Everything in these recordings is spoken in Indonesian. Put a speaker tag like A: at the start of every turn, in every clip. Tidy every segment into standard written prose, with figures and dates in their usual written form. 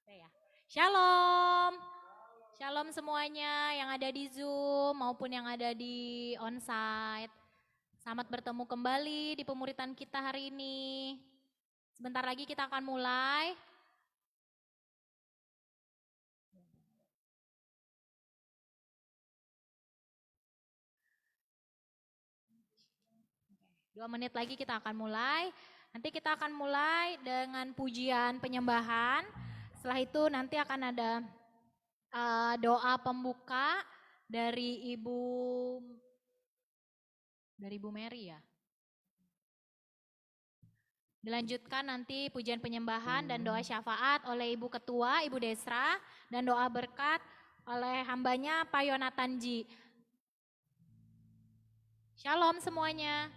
A: Ya. Shalom. Shalom semuanya yang ada di Zoom maupun yang ada di onsite. Selamat bertemu kembali di pemuritan kita hari ini. Sebentar lagi kita akan mulai. Dua menit lagi kita akan mulai. Nanti kita akan mulai dengan pujian penyembahan. Setelah itu nanti akan ada doa pembuka dari Ibu Mary ya. Dilanjutkan nanti pujian penyembahan dan doa syafaat oleh Ibu Ketua, Ibu Desra, dan doa berkat oleh hambanya Pak Yonatan Ji. Shalom semuanya.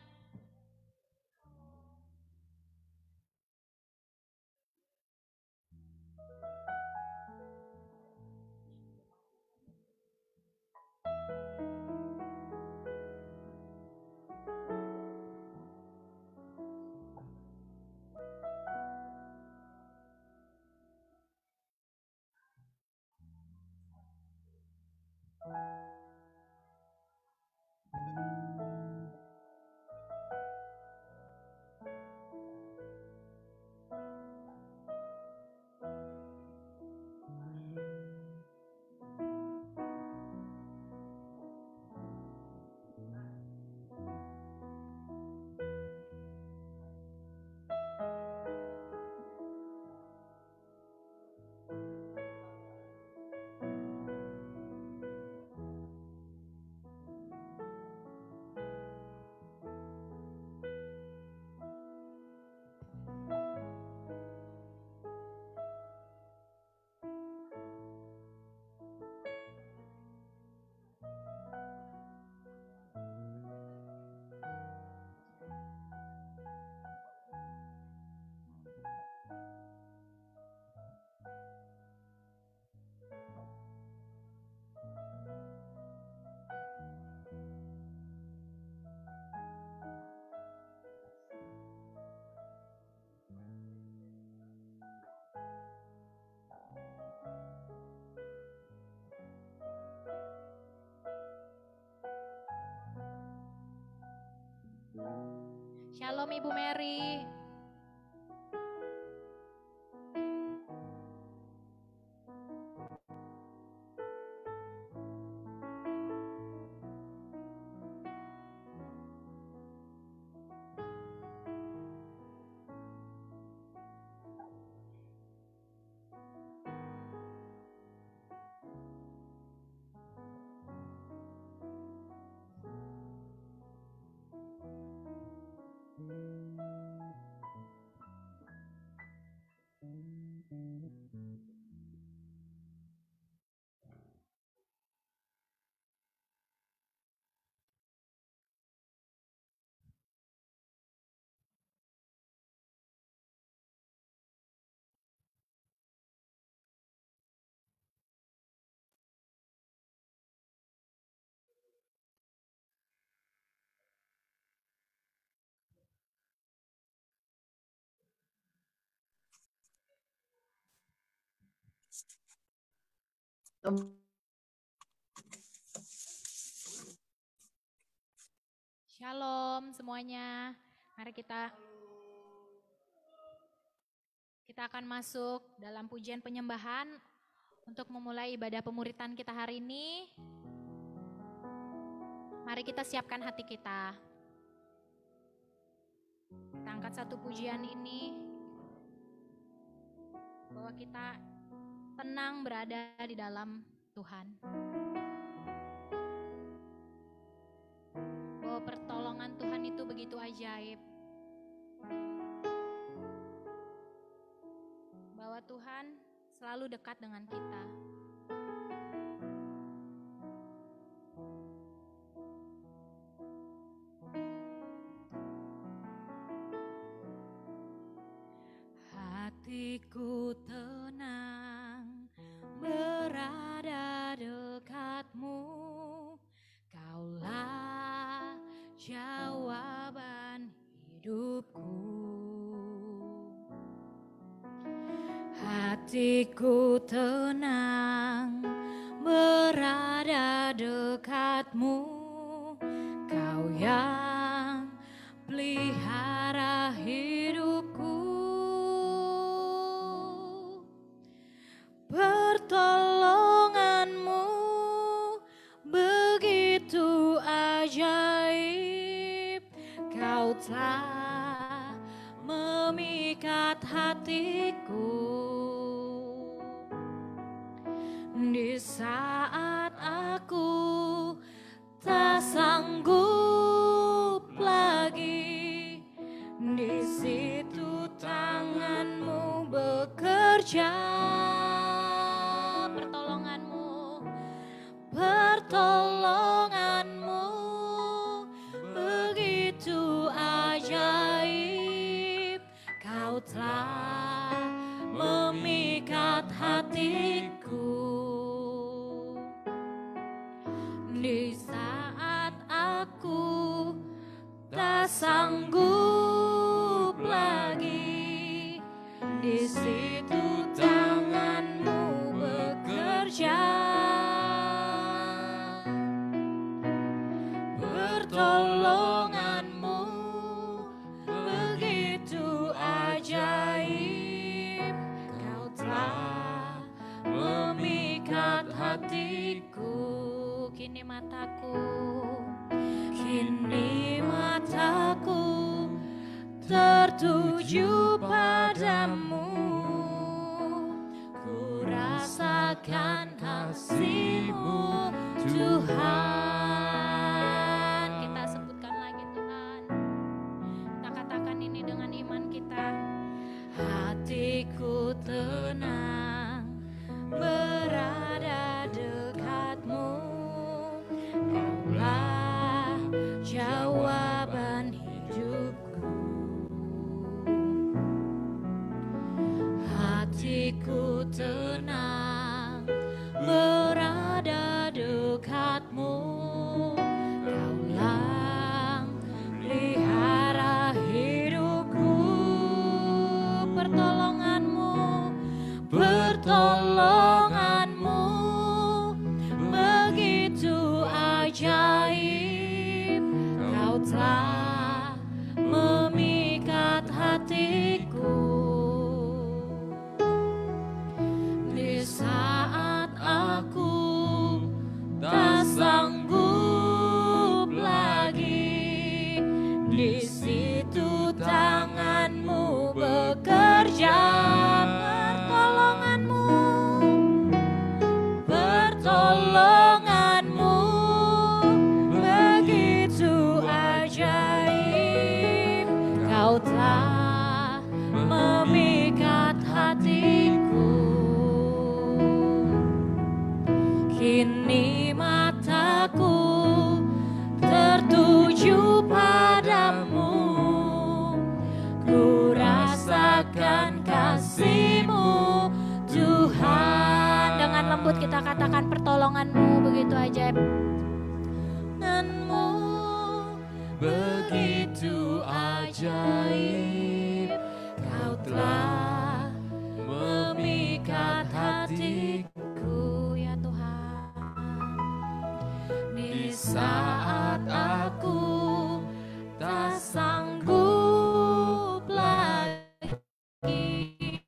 A: Shalom Ibu Mary. Shalom semuanya. Mari kita akan masuk dalam pujian penyembahan untuk memulai ibadah pemuritan kita hari ini. Mari kita siapkan hati kita. Kita angkat satu pujian ini bahwa kita tenang berada di dalam Tuhan. Bahwa pertolongan Tuhan itu begitu ajaib. Bahwa Tuhan selalu dekat dengan kita. Hatiku tenang berada dekatmu, Kaulah jawaban hidupku. Hatiku tenang berada dekatmu, Kau yang pelihara hidupku. Pertolonganmu begitu ajaib, Kau telah memikat hatiku. Di saat aku tak sanggup lagi, di situ tanganmu bekerja. Pertolonganmu begitu ajaib, Kau telah memikat hatiku. Di saat aku tak sanggup lagi, di situ tanganmu bekerja. Pertolonganmu begitu ajaib, Kau telah memikat hatiku. Kini mataku tertuju padamu, ku rasakan kasih-Mu Tuhan. Kita sebutkan lagi Tuhan, kita katakan ini dengan iman kita. Hatiku tenang berada dekatmu, Kaulah jawaban hidupku. Hatiku tenang berada dekatmu, Kaulah pelihara hidupku. Pertolonganmu begitu ajaib, Kau telah memikat hatiku. Di saat aku tak sanggup lagi, di situ tanganmu bekerja. Pertolonganmu begitu ajaib, Kau telah memikat hatiku. Kini mataku tertuju padamu, ku rasakan kasih-Mu Tuhan. Dengan lembut kita katakan pertolongan-Mu begitu ajaib. Pertolongan-Mu begitu ajaib, Kau telah memikat hatiku ya Tuhan. Di saat aku tak sanggup lagi,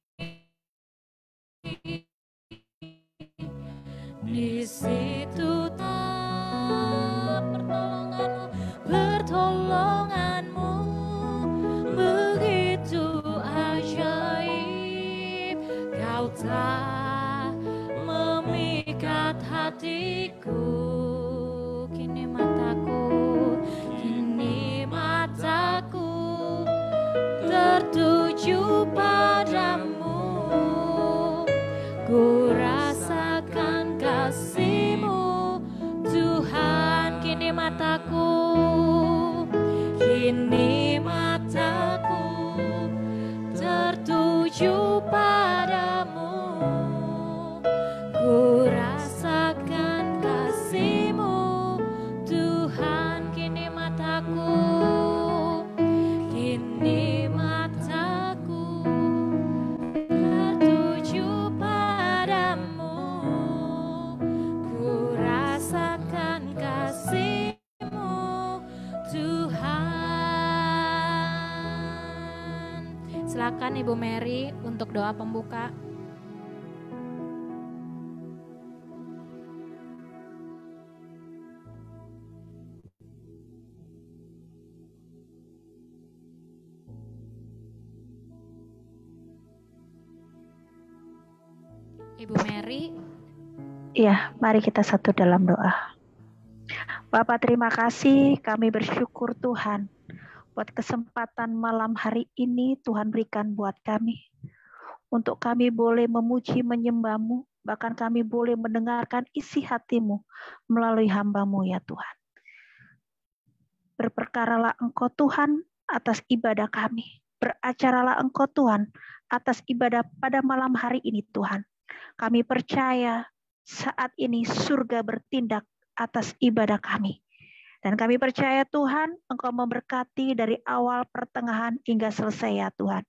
A: di situ pertolonganmu begitu ajaib, Kau telah memikat hatiku. Kini mataku tertuju padamu, ku rasakan kasih-Mu Tuhan. Kini mataku tertuju padamu, ku rasakan kasih-Mu Tuhan. Kini mataku tertuju Silakan Ibu Mary untuk doa pembuka. Ibu Mary.
B: Ya, mari kita satu dalam doa. Bapak, terima kasih, kami bersyukur Tuhan buat kesempatan malam hari ini Tuhan berikan buat kami. Untuk kami boleh memuji menyembah-Mu, bahkan kami boleh mendengarkan isi hati-Mu melalui hamba-Mu ya Tuhan. Berperkaralah Engkau Tuhan atas ibadah kami. Beracaralah Engkau Tuhan atas ibadah pada malam hari ini Tuhan. Kami percaya saat ini surga bertindak atas ibadah kami. Dan kami percaya Tuhan, Engkau memberkati dari awal, pertengahan, hingga selesai ya Tuhan.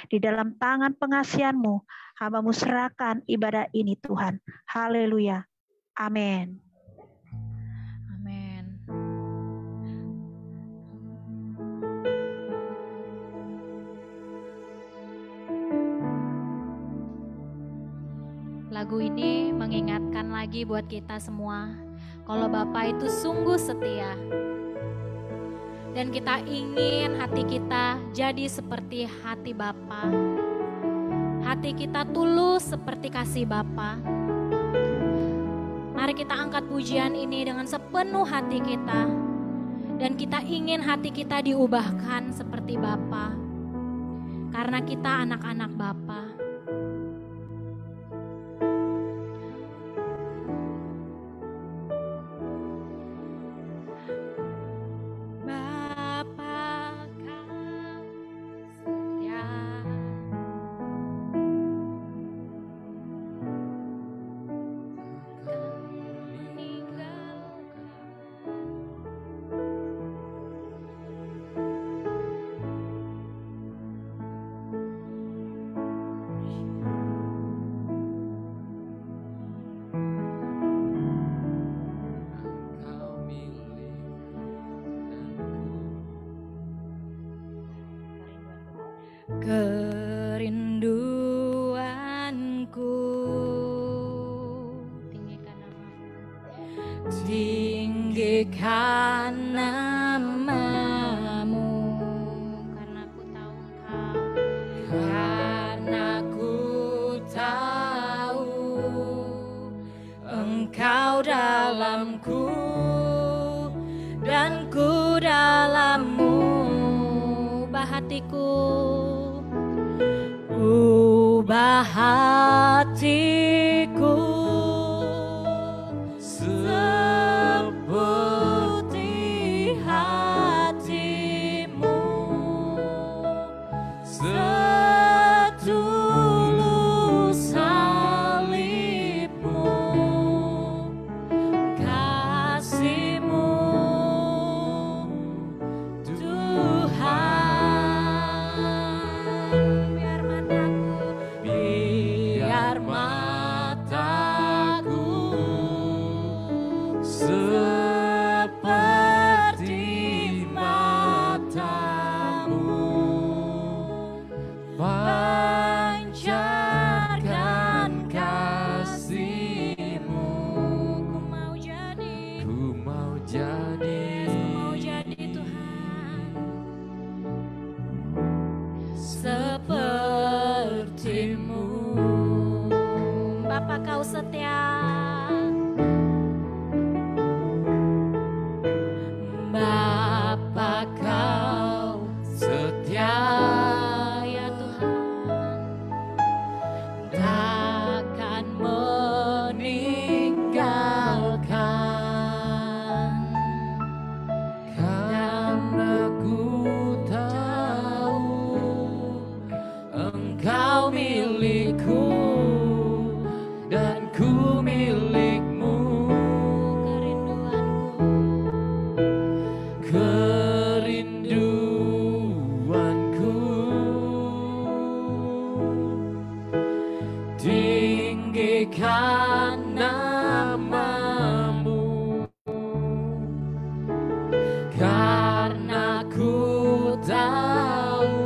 B: Di dalam tangan pengasihan-Mu, hamba-Mu serahkan ibadah ini Tuhan. Haleluya. Amin.
A: Amin. Lagu ini mengingatkan lagi buat kita semua, kalau Bapa itu sungguh setia. Dan kita ingin hati kita jadi seperti hati Bapa. Hati kita tulus seperti kasih Bapa. Mari kita angkat pujian ini dengan sepenuh hati kita. Dan kita ingin hati kita diubahkan seperti Bapa. Karena kita anak-anak Bapa. Kerinduanku, tinggikan namamu, karena ku tahu Engkau, karena ku tahu Engkau dalamku dan ku dalammu. Ubah hatiku, ubah hatiku seperti hatimu, setulus salibmu, kasihmu Tuhan. Biar mataku seperti matamu, pancarkan kasihmu. Ku mau jadi Tuhan sepertimu. Bapa, Kau setia. Bapa, Kau setia ya Tuhan, takkan meninggalkan. Karena ku tahu Engkau milikku dan ku milikmu. Kerinduanku, tinggikan namamu, karena ku tahu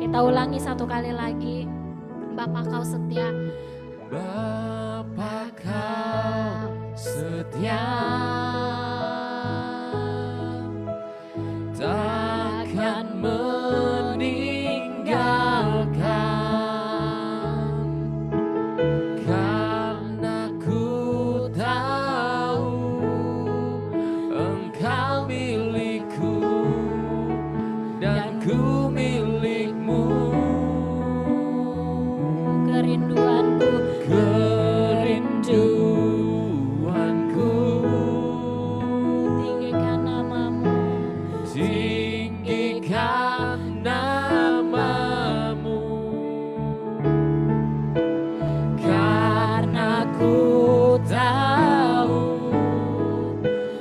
A: Kita ulangi satu kali lagi. Bapa kau setia.
C: Bapa kau setia, takkan meninggalkan, karena ku tahu Engkau milikku dan ku milikmu.
A: Kerinduanku, tinggikan namamu,
C: tinggikan namamu,
A: karena ku tahu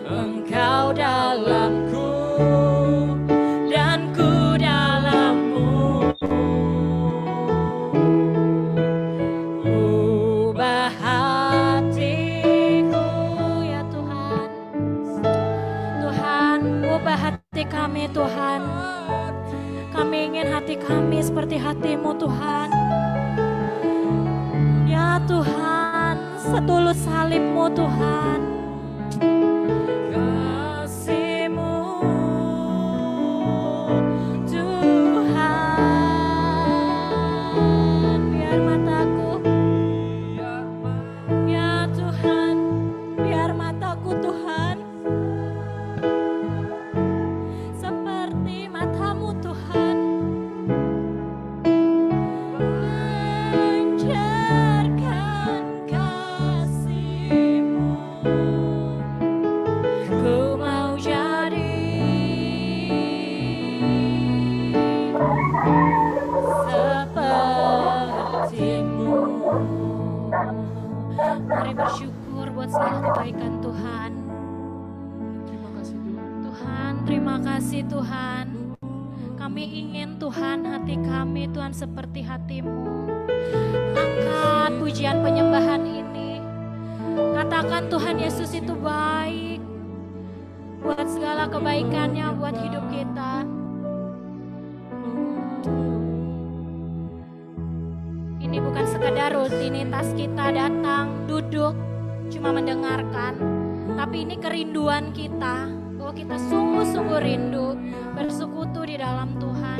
C: Engkau dalamku dan ku dalammu.
A: ubah hatiku ya Tuhan. Tuhan, ubah hati kami Tuhan. Kami ingin hati kami seperti hatimu Tuhan. Ya Tuhan, setulus salibmu Tuhan. Kasih-Mu Tuhan, biar mataku, ya Tuhan, biar mataku Tuhan seperti matamu Tuhan, mencerkan kasih-Mu. Ku mau jadi seperti-Mu. Mari bersyukur buat segala kebaikan Tuhan.
C: Terima kasih Tuhan.
A: Tuhan, terima kasih Tuhan. Kami ingin Tuhan hati kami Tuhan seperti hati-Mu. Angkat pujian penyembahan ini. Katakan Tuhan Yesus itu baik. Buat segala kebaikannya buat hidup kita. Ini bukan sekedar rutinitas kita datang, duduk, cuma mendengarkan. Tapi ini kerinduan kita, bahwa kita sungguh-sungguh rindu bersekutu di dalam Tuhan.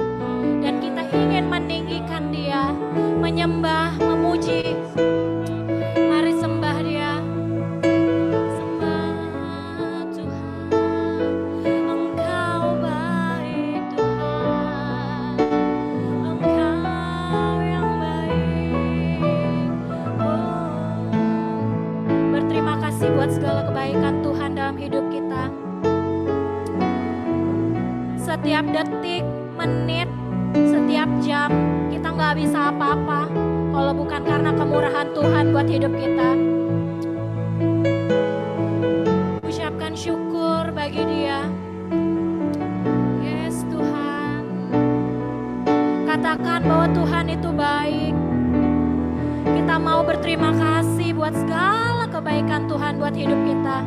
A: Dan kita ingin meninggikan Dia, menyembah, memuji. Mari sembah Dia. Sembah Tuhan, Engkau baik Tuhan. Engkau yang baik. Oh, berterima kasih buat segala kebaikan Tuhan dalam hidup kita. Setiap detik, menit, setiap jam, kita nggak bisa apa-apa kalau bukan karena kemurahan Tuhan buat hidup kita. Ucapkan syukur bagi Dia. Yes Tuhan. Katakan bahwa Tuhan itu baik. Kita mau berterima kasih buat segala kebaikan Tuhan buat hidup kita.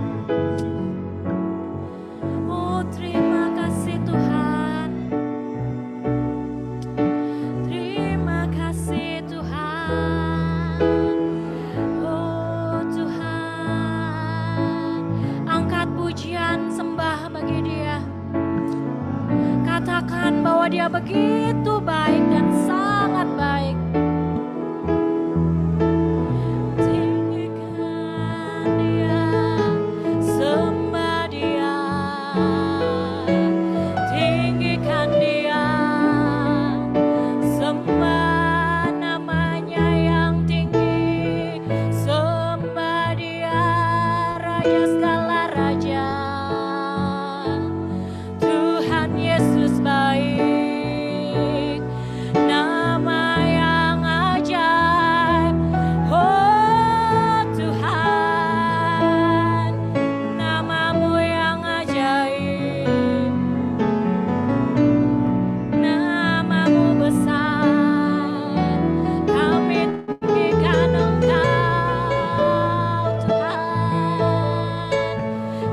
A: Oh, terima kasih Tuhan. Terima kasih Tuhan. Oh Tuhan, angkat pujian sembah bagi Dia. Katakan bahwa Dia begitu baik dan sangat baik. Tinggikan Dia, sembah Dia. Tinggikan Dia, sembah namanya yang tinggi. Sembah Dia, Raja segala raja. Tuhan Yesus baik, nama yang ajaib. Oh Tuhan, namamu yang ajaib. Namamu besar, kami tinggikan Engkau Tuhan.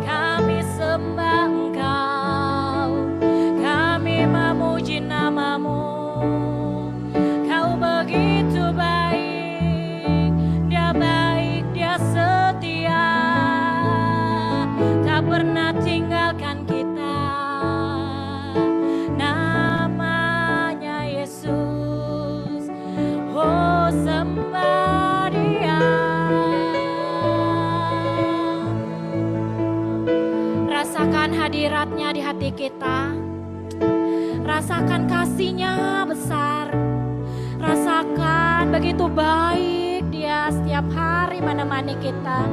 A: Kami sembah Engkau, kami memuji namamu. kita. Rasakan kasih-Nya besar. Rasakan begitu baik Dia setiap hari menemani kita.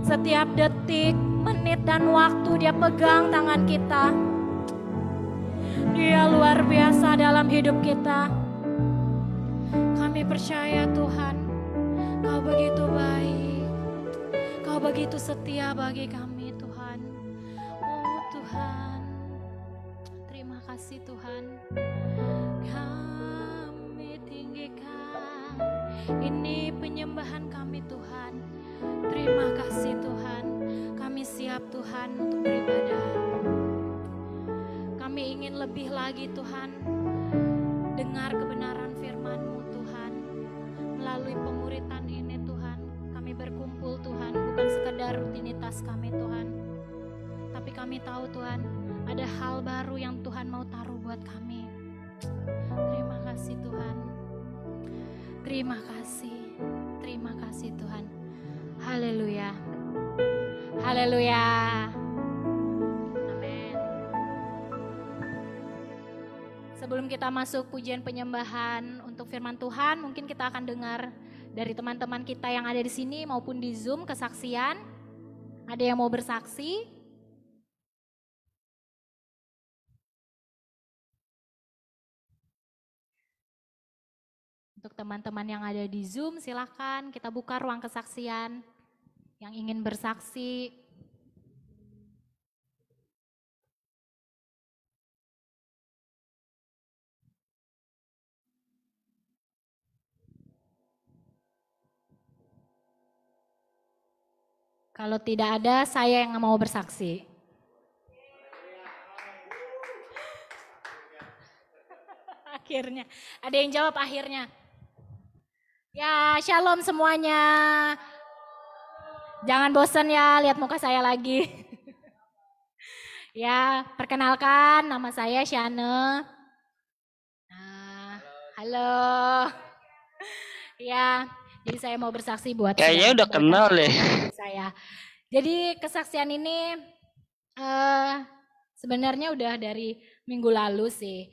A: Setiap detik, menit, dan waktu Dia pegang tangan kita. Dia luar biasa dalam hidup kita. Kami percaya Tuhan, Kau begitu baik. Kau begitu setia bagi kami Tuhan. Oh Tuhan, terima kasih Tuhan. Kami tinggikan, ini penyembahan kami Tuhan. Terima kasih Tuhan, kami siap Tuhan untuk beribadah. Kami ingin lebih lagi Tuhan, dengar kebenaran firman-Mu Tuhan. Melalui pemuritan ini Tuhan, kami berkumpul Tuhan, bukan sekedar rutinitas kami Tuhan. Tapi kami tahu Tuhan, ada hal baru yang Tuhan mau taruh buat kami. Terima kasih Tuhan. Terima kasih. Terima kasih Tuhan. Haleluya. Haleluya. Amin. Sebelum kita masuk pujian penyembahan untuk firman Tuhan, mungkin kita akan dengar dari teman-teman kita yang ada di sini maupun di Zoom kesaksian. Ada yang mau bersaksi? Untuk teman-teman yang ada di Zoom, silakan kita buka ruang kesaksian. Yang ingin bersaksi, kalau tidak ada, saya yang mau bersaksi. Akhirnya, ada yang jawab akhirnya. Ya, shalom semuanya. Jangan bosan ya, lihat muka saya lagi. Ya, perkenalkan nama saya Shane. Halo. Ya, jadi saya mau bersaksi buat
D: kayaknya udah kenal deh.
A: Saya. Jadi kesaksian ini sebenarnya udah dari minggu lalu sih.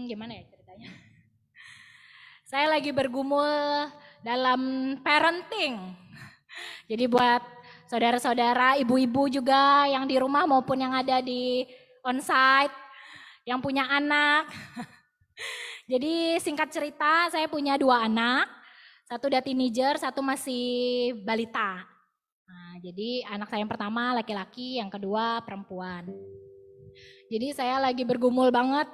A: Gimana ya ceritanya? Saya lagi bergumul dalam parenting. Jadi buat saudara-saudara, ibu-ibu juga yang di rumah maupun yang ada di onsite, yang punya anak. Jadi singkat cerita, saya punya 2 anak, satu udah teenager, satu masih balita. Nah, jadi anak saya yang pertama laki-laki, yang kedua perempuan. Jadi saya lagi bergumul banget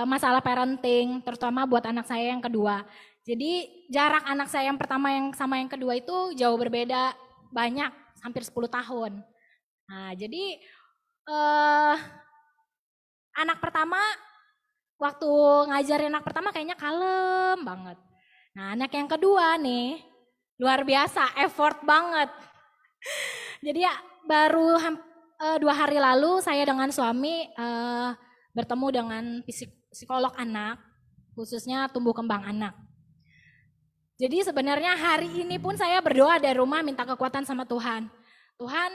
A: masalah parenting, terutama buat anak saya yang kedua. Jadi jarak anak saya yang pertama yang sama yang kedua itu jauh berbeda, banyak, hampir 10 tahun. Nah, jadi anak pertama, waktu ngajarin anak pertama kayaknya kalem banget. Nah, anak yang kedua nih, luar biasa, effort banget. Jadi ya baru 2 hari lalu saya dengan suami bertemu dengan psikolog anak, khususnya tumbuh kembang anak. Jadi sebenarnya hari ini pun saya berdoa dari rumah minta kekuatan sama Tuhan. Tuhan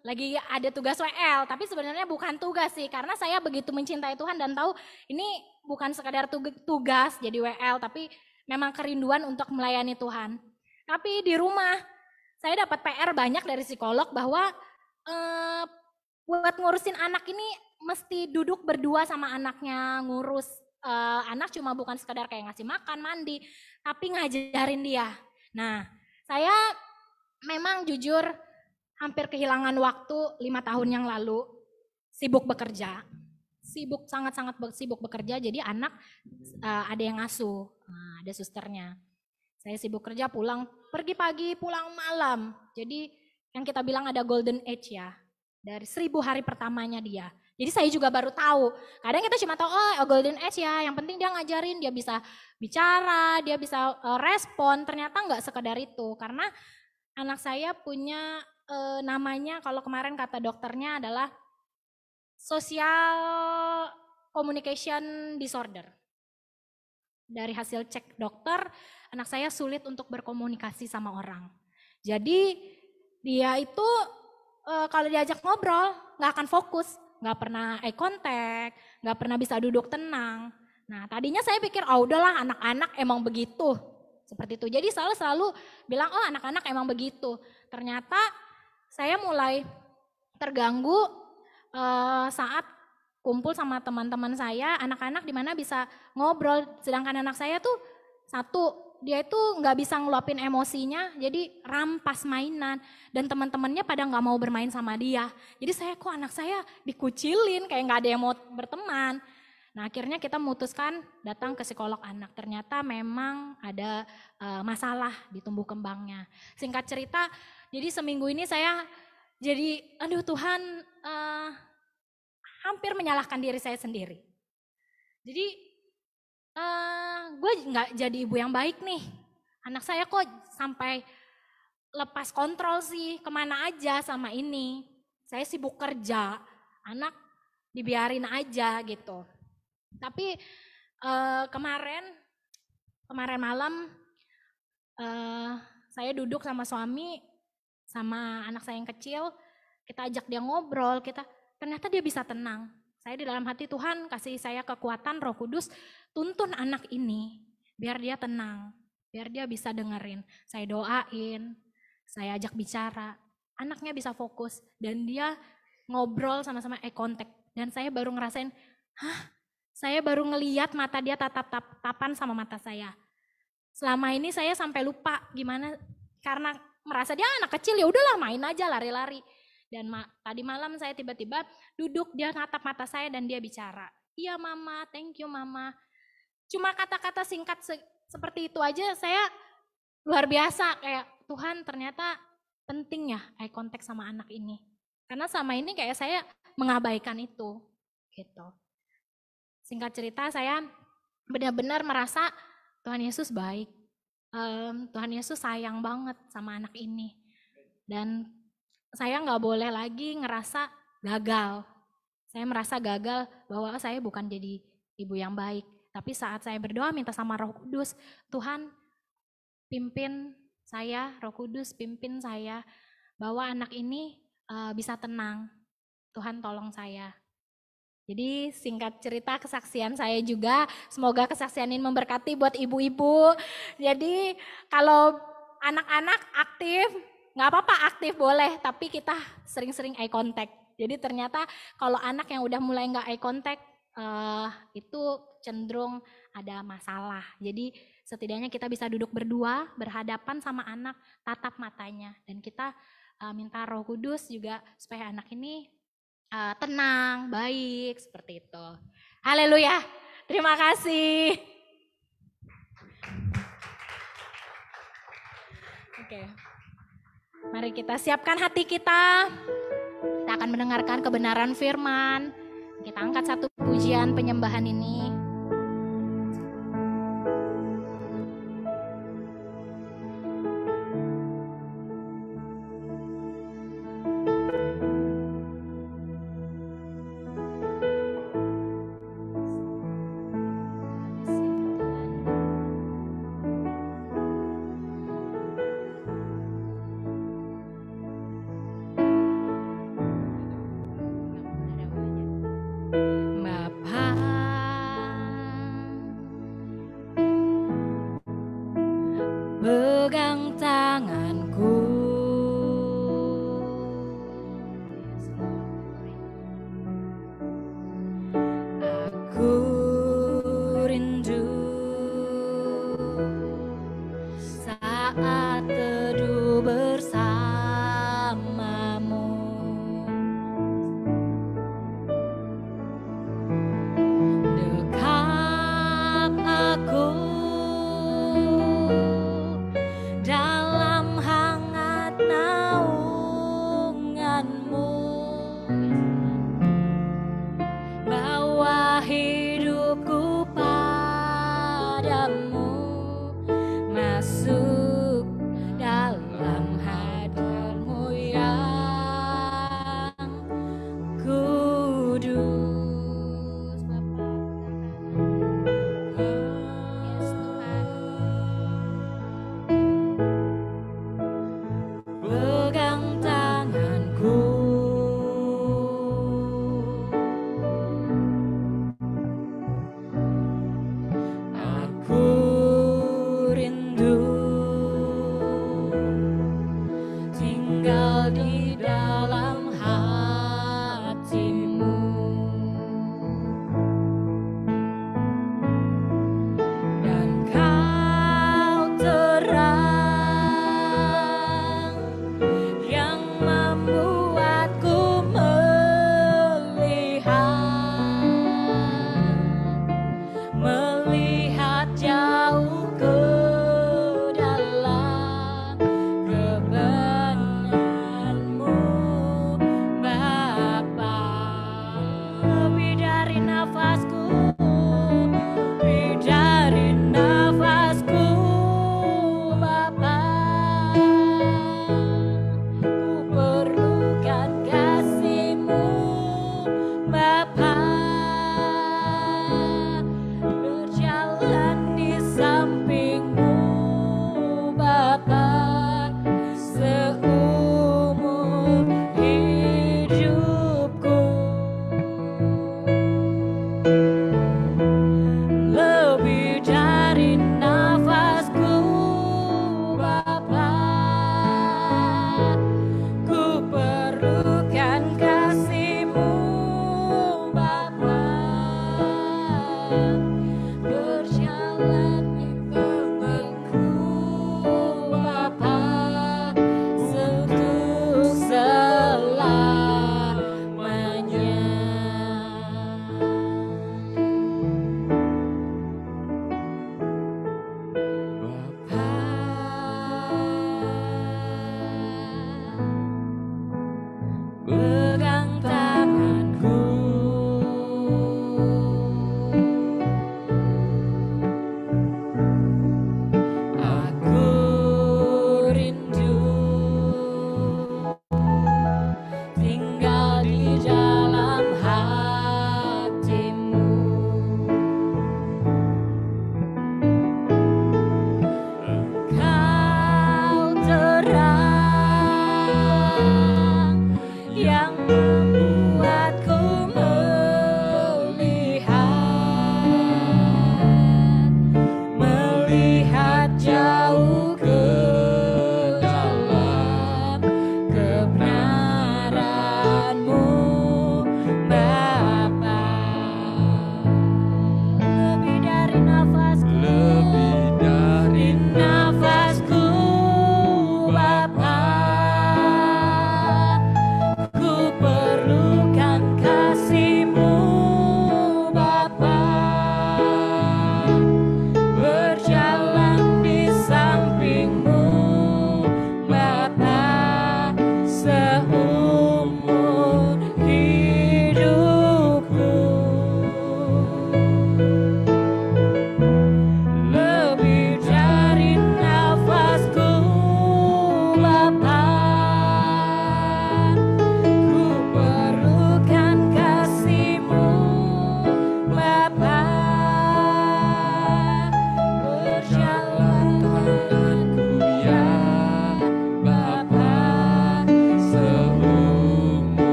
A: lagi ada tugas WL, tapi sebenarnya bukan tugas sih, karena saya begitu mencintai Tuhan dan tahu ini bukan sekadar tugas jadi WL, tapi memang kerinduan untuk melayani Tuhan. Tapi di rumah saya dapat PR banyak dari psikolog bahwa buat ngurusin anak ini mesti duduk berdua sama anaknya, ngurus anak cuma bukan sekadar kayak ngasih makan, mandi, tapi ngajarin dia. Nah, saya memang jujur hampir kehilangan waktu 5 tahun yang lalu, sibuk bekerja. Sangat-sangat sibuk bekerja, jadi anak ada yang ngasuh, ada susternya. Saya sibuk kerja, pergi pagi, pulang malam. Jadi yang kita bilang ada golden age ya, dari 1000 hari pertamanya dia. Jadi saya juga baru tahu, kadang kita cuma tahu oh golden age ya, yang penting dia ngajarin, dia bisa bicara, dia bisa respon, ternyata nggak sekedar itu. Karena anak saya punya namanya, kalau kemarin kata dokternya adalah social communication disorder. Dari hasil cek dokter, anak saya sulit untuk berkomunikasi sama orang. Jadi dia itu kalau diajak ngobrol nggak akan fokus, nggak pernah eye contact, nggak pernah bisa duduk tenang. Nah tadinya saya pikir udahlah anak-anak emang begitu, seperti itu. Jadi selalu bilang anak-anak emang begitu. Ternyata saya mulai terganggu saat kumpul sama teman-teman saya, anak-anak di mana bisa ngobrol. Sedangkan anak saya tuh dia itu nggak bisa ngeluapin emosinya, jadi rampas mainan. Dan teman-temannya pada nggak mau bermain sama dia. Jadi kok anak saya dikucilin, kayak nggak ada yang mau berteman. Nah akhirnya kita memutuskan datang ke psikolog anak. Ternyata memang ada masalah di tumbuh kembangnya. Singkat cerita, jadi seminggu ini saya jadi, aduh Tuhan, hampir menyalahkan diri saya sendiri. Jadi gue nggak jadi ibu yang baik nih. Anak saya kok sampai lepas kontrol sih, kemana aja sama ini. Saya sibuk kerja, anak dibiarin aja gitu. Tapi kemarin malam saya duduk sama suami, sama anak saya yang kecil, kita ajak dia ngobrol, ternyata dia bisa tenang. Saya di dalam hati, Tuhan kasih saya kekuatan, Roh Kudus, tuntun anak ini biar dia tenang, biar dia bisa dengerin. Saya doain, saya ajak bicara, anaknya bisa fokus dan dia ngobrol sama-sama eye contact. Dan saya baru ngerasain, saya baru ngeliat mata dia tatap-tatapan sama mata saya. Selama ini saya sampai lupa gimana, karena merasa dia anak kecil, ya udahlah main aja, lari-lari. Dan tadi malam saya tiba-tiba duduk, dia natap mata saya dan dia bicara. Iya mama, thank you mama. Cuma kata-kata singkat seperti itu aja saya luar biasa. Kayak Tuhan ternyata penting ya eye contact sama anak ini. Karena sama ini kayak saya mengabaikan itu. Gitu. Singkat cerita saya benar-benar merasa Tuhan Yesus baik. Tuhan Yesus sayang banget sama anak ini. Dan saya nggak boleh lagi ngerasa gagal. Saya merasa gagal bahwa saya bukan jadi ibu yang baik. Tapi saat saya berdoa minta sama Roh Kudus, Tuhan pimpin saya, Roh Kudus pimpin saya bahwa anak ini bisa tenang. Tuhan tolong saya. Jadi singkat cerita kesaksian saya juga, semoga kesaksian ini memberkati buat ibu-ibu. Jadi kalau anak-anak aktif, nggak apa-apa aktif boleh, tapi kita sering-sering eye contact. Jadi ternyata kalau anak yang udah mulai nggak eye contact, itu cenderung ada masalah. Jadi setidaknya kita bisa duduk berdua, berhadapan sama anak, tatap matanya. Dan kita minta Roh Kudus juga supaya anak ini tenang, baik, seperti itu. Haleluya, terima kasih. Oke. Mari kita siapkan hati kita. Kita akan mendengarkan kebenaran firman. Kita angkat satu pujian penyembahan ini. Pegang tanganku, aku rindu saat teduh bersamamu. Dekat aku dalam hangat naunganmu, bawa hidupku padamu, masuk dalam hadirmu yang kudus. Yes, Tuhan. Pegang tanganku,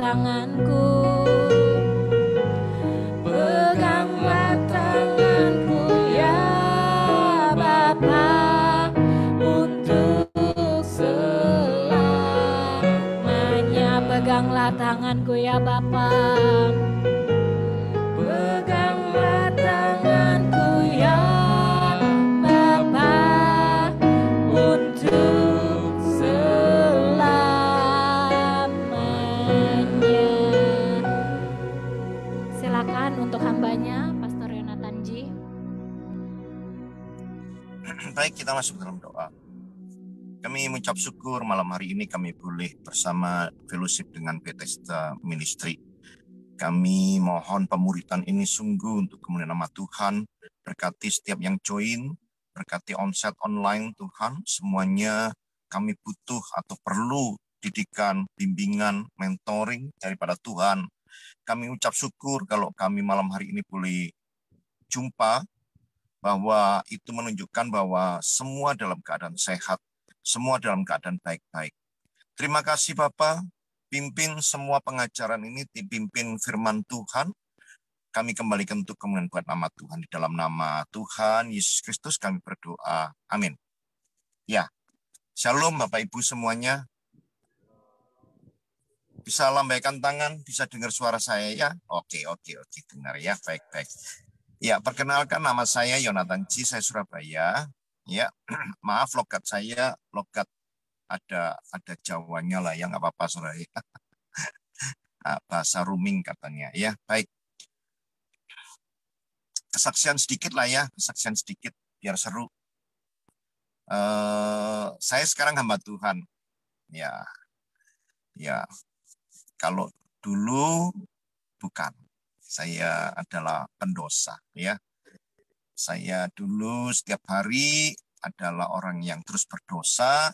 A: tanganku, peganglah tanganku ya Bapa, untuk selamanya. Peganglah tanganku ya Bapa, peganglah tanganku ya Bapa, untuk selamanya. Silakan untuk hambanya, Pastor Yonatan Ji.
D: Baik, kita masuk dalam doa. Kami mengucap syukur malam hari ini kami boleh bersama fellowship dengan Bethesda Ministry. Kami mohon pemuritan ini sungguh untuk kemuliaan nama Tuhan. Berkati setiap yang join, berkati onsite online Tuhan. Semuanya kami butuh atau perlu didikan, bimbingan, mentoring daripada Tuhan. Kami ucap syukur kalau kami malam hari ini boleh jumpa, bahwa itu menunjukkan bahwa semua dalam keadaan sehat, semua dalam keadaan baik-baik. Terima kasih Bapak, pimpin semua pengajaran ini, dipimpin firman Tuhan. Kami kembalikan untuk kemuliaan buat nama Tuhan. Di dalam nama Tuhan Yesus Kristus kami berdoa. Amin. Ya, shalom Bapak Ibu semuanya. Bisa lambaikan tangan, bisa dengar suara saya ya? Oke, dengar ya, baik-baik. Ya, perkenalkan nama saya Yonatan Ji, saya Surabaya. Ya, maaf logat saya, logat ada Jawanya lah ya, nggak apa-apa saudara. Bahasa rooming katanya ya. Baik. Kesaksian sedikit lah ya, kesaksian sedikit biar seru. Saya sekarang hamba Tuhan. Ya. Kalau dulu bukan. Saya adalah pendosa ya. Saya dulu setiap hari adalah orang yang terus berdosa,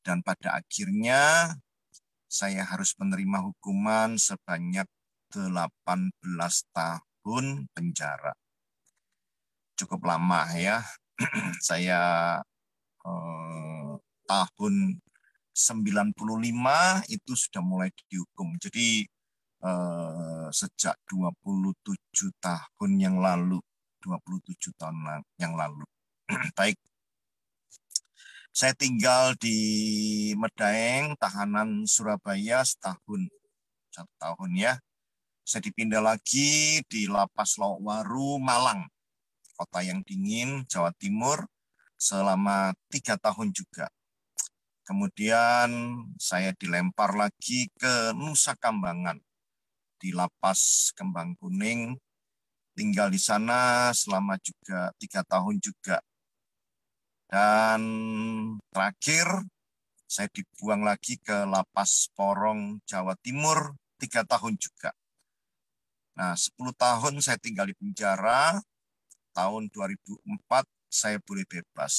D: dan pada akhirnya saya harus menerima hukuman sebanyak 18 tahun penjara. Cukup lama ya. Saya tahun 95 itu sudah mulai dihukum. Jadi sejak 27 tahun yang lalu. 27 tahun yang lalu. Baik. Saya tinggal di Medaeng, tahanan Surabaya setahun. 1 tahun ya. Saya dipindah lagi di Lapas Lowokwaru, Malang. Kota yang dingin, Jawa Timur, selama 3 tahun juga. Kemudian saya dilempar lagi ke Nusa Kambangan, di Lapas Kembang Kuning. Tinggal di sana selama juga 3 tahun juga. Dan terakhir saya dibuang lagi ke Lapas Porong, Jawa Timur, 3 tahun juga. Nah, 10 tahun saya tinggal di penjara. Tahun 2004 saya boleh bebas.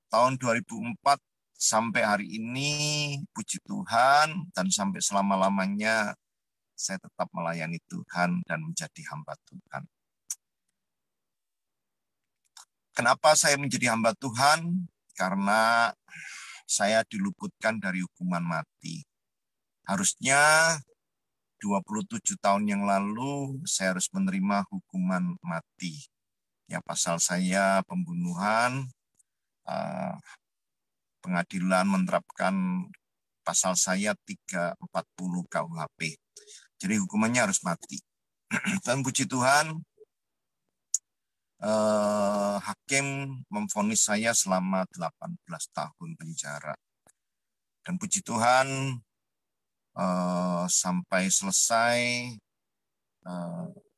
D: Tahun 2004 sampai hari ini, puji Tuhan, dan sampai selama-lamanya saya tetap melayani Tuhan dan menjadi hamba Tuhan. Kenapa saya menjadi hamba Tuhan? Karena saya diluputkan dari hukuman mati. Harusnya 27 tahun yang lalu saya harus menerima hukuman mati. Ya, pasal saya pembunuhan, pengadilan menerapkan pasal saya 340 KUHP. Jadi hukumannya harus mati. Dan puji Tuhan, hakim memvonis saya selama 18 tahun penjara. Dan puji Tuhan, sampai selesai,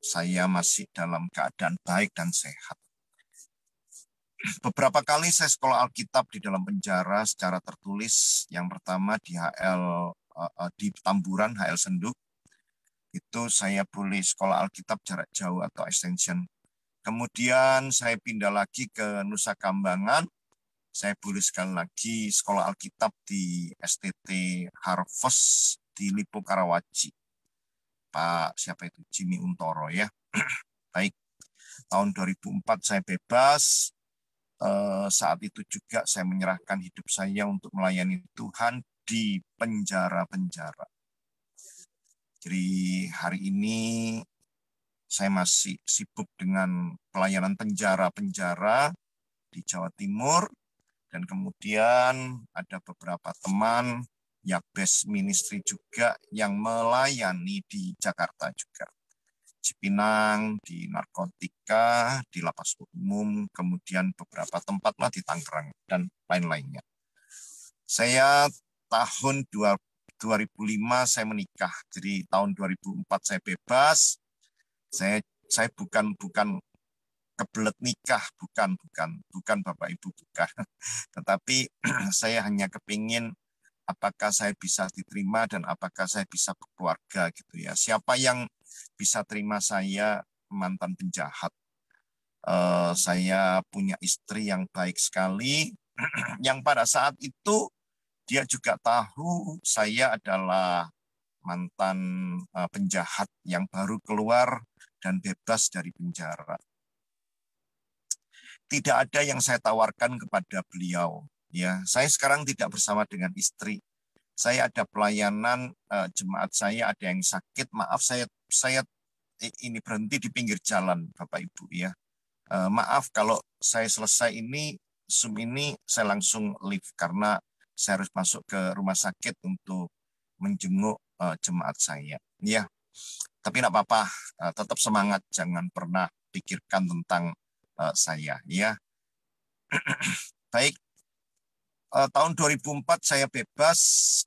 D: saya masih dalam keadaan baik dan sehat. Beberapa kali saya sekolah Alkitab di dalam penjara secara tertulis. Yang pertama di di Tamburan, HL Senduk. Itu saya boleh sekolah Alkitab jarak jauh atau extension. Kemudian saya pindah lagi ke Nusa Kambangan. Saya boleh sekali lagi sekolah Alkitab di STT Harvest di Lipo Karawaci. Pak siapa itu? Jimmy Untoro ya. Baik. Tahun 2004 saya bebas. Saat itu juga saya menyerahkan hidup saya untuk melayani Tuhan di penjara-penjara. Jadi hari ini saya masih sibuk dengan pelayanan penjara-penjara di Jawa Timur, dan kemudian ada beberapa teman Yakbes Ministry juga yang melayani di Jakarta juga. Cipinang, di narkotika, di lapas umum, kemudian beberapa tempat lah di Tangerang, dan lain-lainnya. Saya tahun 2005 saya menikah, jadi tahun 2004 saya bebas. Saya bukan kebelet nikah, bukan Bapak Ibu, bukan. Tetapi saya hanya kepingin apakah saya bisa diterima dan apakah saya bisa berkeluarga gitu ya. Siapa yang bisa terima saya mantan penjahat? Saya punya istri yang baik sekali, yang pada saat itu dia juga tahu saya adalah mantan penjahat yang baru keluar dan bebas dari penjara. Tidak ada yang saya tawarkan kepada beliau. Ya, saya sekarang tidak bersama dengan istri. Saya ada pelayanan jemaat saya, ada yang sakit. Maaf, saya ini berhenti di pinggir jalan, Bapak Ibu ya. Maaf kalau saya selesai ini Zoom ini saya langsung leave karena saya harus masuk ke rumah sakit untuk menjenguk jemaat saya. Ya, tapi tidak apa-apa, tetap semangat, jangan pernah pikirkan tentang saya. Ya, baik. Tahun 2004 saya bebas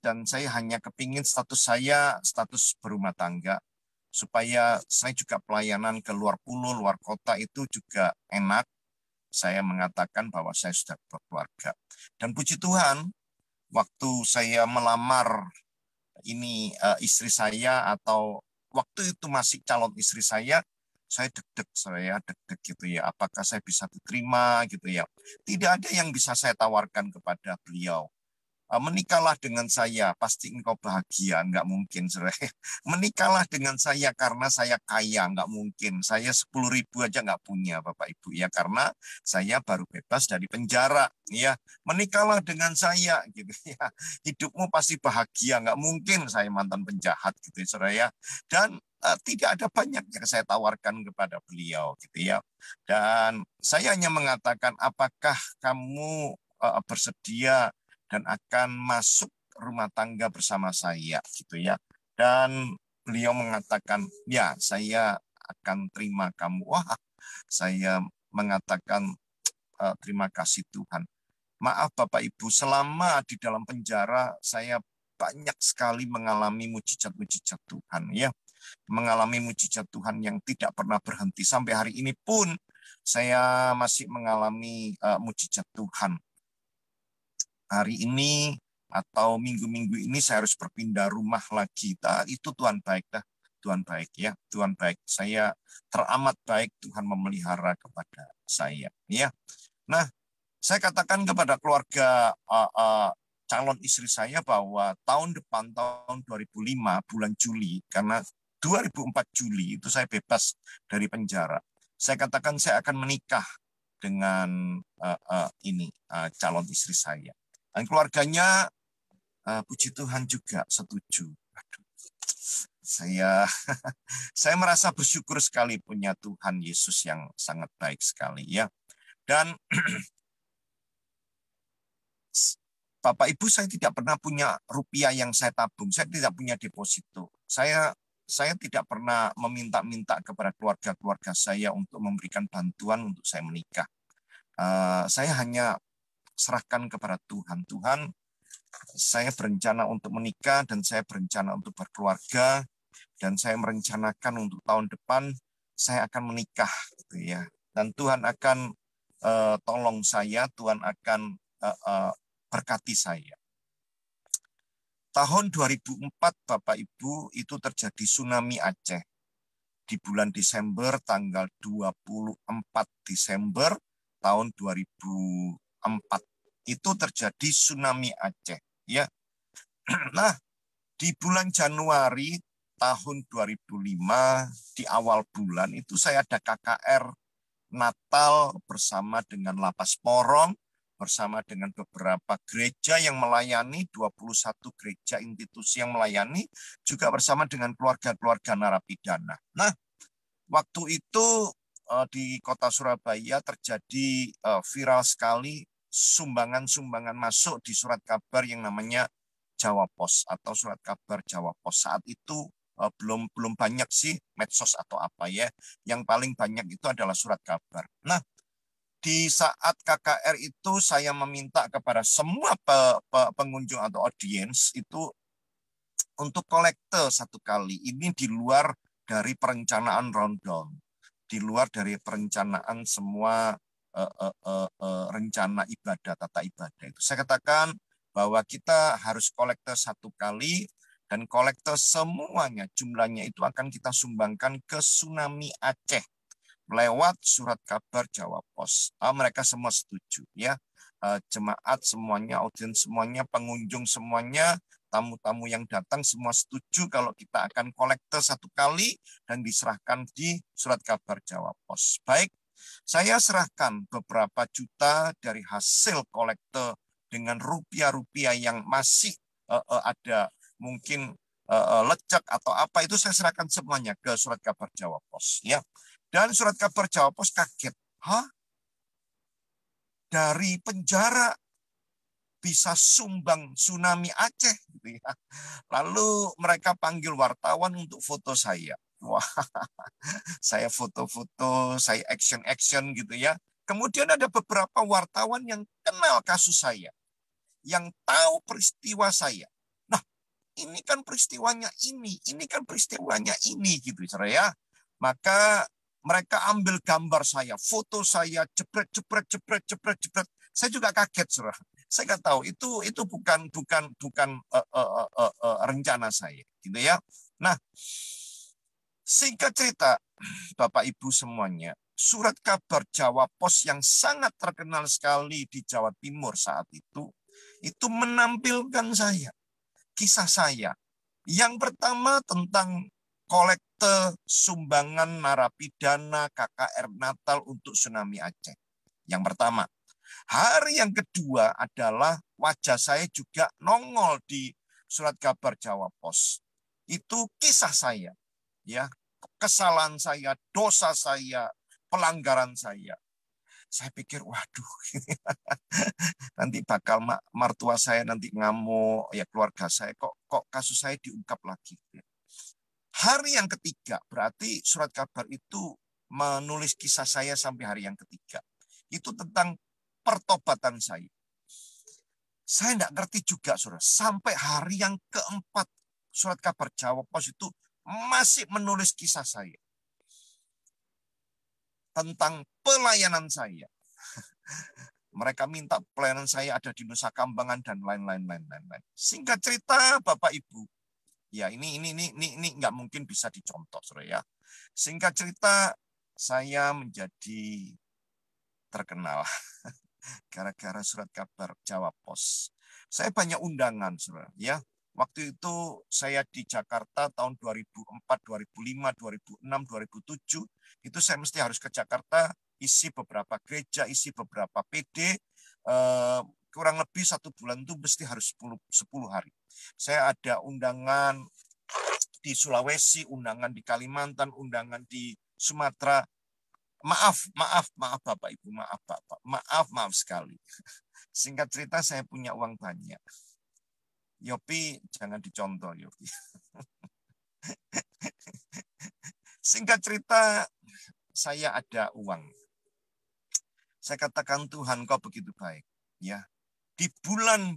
D: dan saya hanya kepingin status berumah tangga supaya saya juga pelayanan ke luar pulau, luar kota itu juga enak. Saya mengatakan bahwa saya sudah berkeluarga. Dan puji Tuhan, waktu saya melamar istri saya atau waktu itu masih calon istri saya deg-deg gitu ya. Apakah saya bisa diterima gitu ya. Tidak ada yang bisa saya tawarkan kepada beliau. Menikahlah dengan saya, pasti engkau bahagia. Enggak mungkin, saudara. Menikahlah dengan saya karena saya kaya, enggak mungkin. Saya 10.000 aja enggak punya, Bapak Ibu ya, karena saya baru bebas dari penjara. Ya, menikahlah dengan saya, gitu ya. Hidupmu pasti bahagia, enggak mungkin saya mantan penjahat, gitu ya, saudara ya. Dan tidak ada banyak yang saya tawarkan kepada beliau, gitu ya. Dan saya hanya mengatakan, apakah kamu bersedia dan akan masuk rumah tangga bersama saya, gitu ya. Dan beliau mengatakan, ya, saya akan terima kamu. Wah, saya mengatakan terima kasih Tuhan. Maaf Bapak Ibu, selama di dalam penjara saya banyak sekali mengalami mujizat-mujizat Tuhan, ya. Mengalami mujizat Tuhan yang tidak pernah berhenti. Sampai hari ini pun saya masih mengalami mujizat Tuhan. Hari ini atau minggu-minggu ini saya harus berpindah rumah lagi. Itu Tuhan baik dah. Tuhan baik ya. Tuhan baik. Saya teramat baik Tuhan memelihara kepada saya. Ya. Nah, saya katakan kepada keluarga calon istri saya bahwa tahun depan, tahun 2005, bulan Juli, karena 2004 Juli itu saya bebas dari penjara. Saya katakan saya akan menikah dengan calon istri saya. Dan keluarganya, puji Tuhan juga setuju. Saya merasa bersyukur sekali punya Tuhan Yesus yang sangat baik sekali ya. Dan Bapak Ibu, saya tidak pernah punya rupiah yang saya tabung. Saya tidak punya deposito. Saya tidak pernah meminta-minta kepada keluarga-keluarga saya untuk memberikan bantuan untuk saya menikah. Saya hanya serahkan kepada Tuhan. Tuhan, saya berencana untuk menikah dan saya berencana untuk berkeluarga dan saya merencanakan untuk tahun depan saya akan menikah, gitu ya. Dan Tuhan akan tolong saya, Tuhan akan berkati saya. Tahun 2004 Bapak Ibu itu terjadi tsunami Aceh. Di bulan Desember, tanggal 24 Desember tahun 2004 itu terjadi tsunami Aceh. Ya. Nah, di bulan Januari tahun 2005 di awal bulan itu saya ada KKR Natal bersama dengan Lapas Porong, bersama dengan beberapa gereja yang melayani, 21 gereja institusi yang melayani, juga bersama dengan keluarga-keluarga narapidana. Nah, waktu itu di kota Surabaya terjadi viral sekali sumbangan-sumbangan masuk di surat kabar yang namanya Jawa Pos atau surat kabar Jawa Pos. Saat itu belum banyak sih medsos atau apa ya. Yang paling banyak itu adalah surat kabar. Nah, di saat KKR itu saya meminta kepada semua pengunjung atau audiens itu untuk kolekte satu kali. Ini di luar dari perencanaan rundown, di luar dari perencanaan semua rencana ibadah, tata ibadah itu. Saya katakan bahwa kita harus kolekte satu kali dan kolekte semuanya jumlahnya itu akan kita sumbangkan ke Tsunami Aceh lewat surat kabar Jawa Pos. Mereka semua setuju ya. Jemaat semuanya, audiens semuanya, pengunjung semuanya, tamu-tamu yang datang semua setuju kalau kita akan kolekte satu kali dan diserahkan di surat kabar Jawa Pos. Baik, saya serahkan beberapa juta dari hasil kolekte dengan rupiah-rupiah yang masih ada mungkin lecek atau apa, itu saya serahkan semuanya ke surat kabar Jawa Pos ya. Dan surat kabar Jawa Pos kaget, dari penjara bisa sumbang Tsunami Aceh gitu ya. Lalu mereka panggil wartawan untuk foto saya. Wah, saya foto-foto, saya action-action gitu ya. Kemudian ada beberapa wartawan yang kenal kasus saya, yang tahu peristiwa saya. Nah, ini kan peristiwanya ini kan peristiwanya ini gitu ya. Maka mereka ambil gambar saya, foto saya, jepret. Saya juga kaget, saudara. Saya nggak tahu itu bukan rencana saya, gitu ya. Nah, singkat cerita, Bapak Ibu semuanya, surat kabar Jawa Pos yang sangat terkenal sekali di Jawa Timur saat itu menampilkan saya, kisah saya. Yang pertama tentang kolekte sumbangan narapidana KKR Natal untuk Tsunami Aceh. Yang pertama. Hari yang kedua adalah wajah saya juga nongol di surat kabar Jawa Pos. Itu kisah saya, ya, kesalahan saya, dosa saya, pelanggaran saya. Saya pikir, waduh, nanti bakal mertua saya nanti ngamuk, ya keluarga saya kok kasus saya diungkap lagi. Hari yang ketiga, berarti surat kabar itu menulis kisah saya sampai hari yang ketiga. Itu tentang pertobatan saya. Saya tidak ngerti juga, saudara. Sampai hari yang keempat, surat kabar Jawa Pos itu masih menulis kisah saya. Tentang pelayanan saya. Mereka minta pelayanan saya ada di Nusa Kambangan dan lain-lain. Singkat cerita, Bapak Ibu. Ya, ini nggak mungkin bisa dicontoh, saudara ya. Singkat cerita, saya menjadi terkenal. Gara-gara surat kabar Jawa Pos. Saya banyak undangan, saudara. Ya, waktu itu saya di Jakarta tahun 2004, 2005, 2006, 2007. Itu saya mesti harus ke Jakarta, isi beberapa gereja, isi beberapa PD. Kurang lebih 1 bulan itu mesti harus 10 hari. Saya ada undangan di Sulawesi, undangan di Kalimantan, undangan di Sumatera. Maaf Bapak Ibu, maaf Bapak, maaf sekali. Singkat cerita saya punya uang banyak. Yopi jangan dicontoh Yopi. Singkat cerita saya ada uang. Saya katakan Tuhan kau begitu baik. Ya, di bulan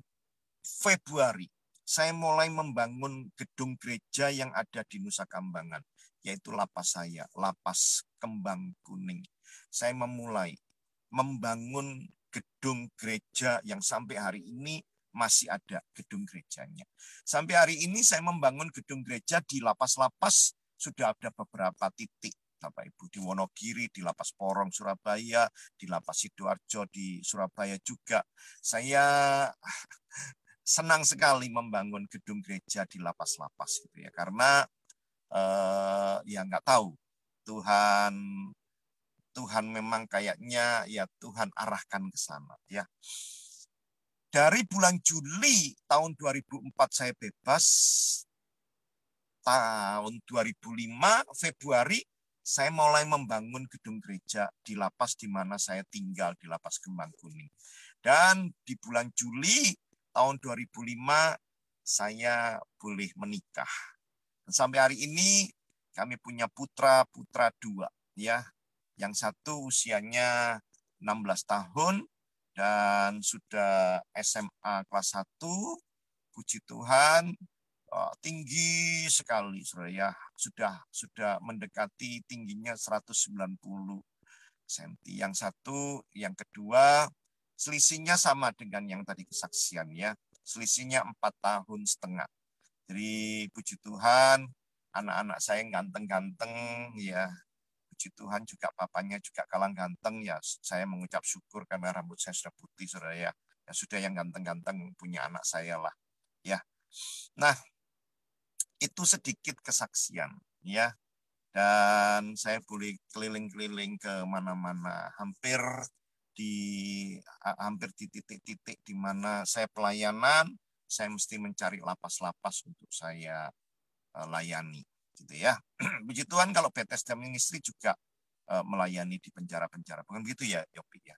D: Februari saya mulai membangun gedung gereja yang ada di Nusa Kambangan. Yaitu lapas saya, lapas Kembang Kuning. Saya memulai membangun gedung gereja yang sampai hari ini masih ada gedung gerejanya. Sampai hari ini saya membangun gedung gereja di lapas-lapas, sudah ada beberapa titik. Bapak Ibu, di Wonogiri, di Lapas Porong Surabaya, di Lapas Sidoarjo di Surabaya juga. Saya senang sekali membangun gedung gereja di lapas-lapas gitu ya, karena ya nggak tahu Tuhan memang kayaknya ya Tuhan arahkan ke sana ya. Dari bulan Juli tahun 2004 saya bebas, tahun 2005 Februari saya mulai membangun gedung gereja di lapas di mana saya tinggal, di Lapas Kembang Kuning. Dan di bulan Juli tahun 2005 saya boleh menikah. Dan sampai hari ini kami punya putra 2 ya. Yang satu usianya 16 tahun dan sudah SMA kelas 1. Puji Tuhan, tinggi sekali, saudara ya. Sudah mendekati tingginya 190 cm. Yang satu, yang kedua, selisihnya sama dengan yang tadi kesaksian ya. Selisihnya 4,5 tahun. Jadi puji Tuhan, anak-anak saya ganteng-ganteng ya. Puji Tuhan juga papanya juga kalang ganteng ya. Saya mengucap syukur karena rambut saya sudah putih, saudara ya. Ya sudah yang ganteng-ganteng punya anak saya lah ya. Nah, itu sedikit kesaksian ya. Dan saya boleh keliling-keliling ke mana-mana, hampir di titik-titik di mana saya pelayanan, saya mesti mencari lapas-lapas untuk saya layani gitu ya. Puji Tuhan kalau Bethesda Ministry juga melayani di penjara-penjara. Bukan begitu ya, Yopi ya.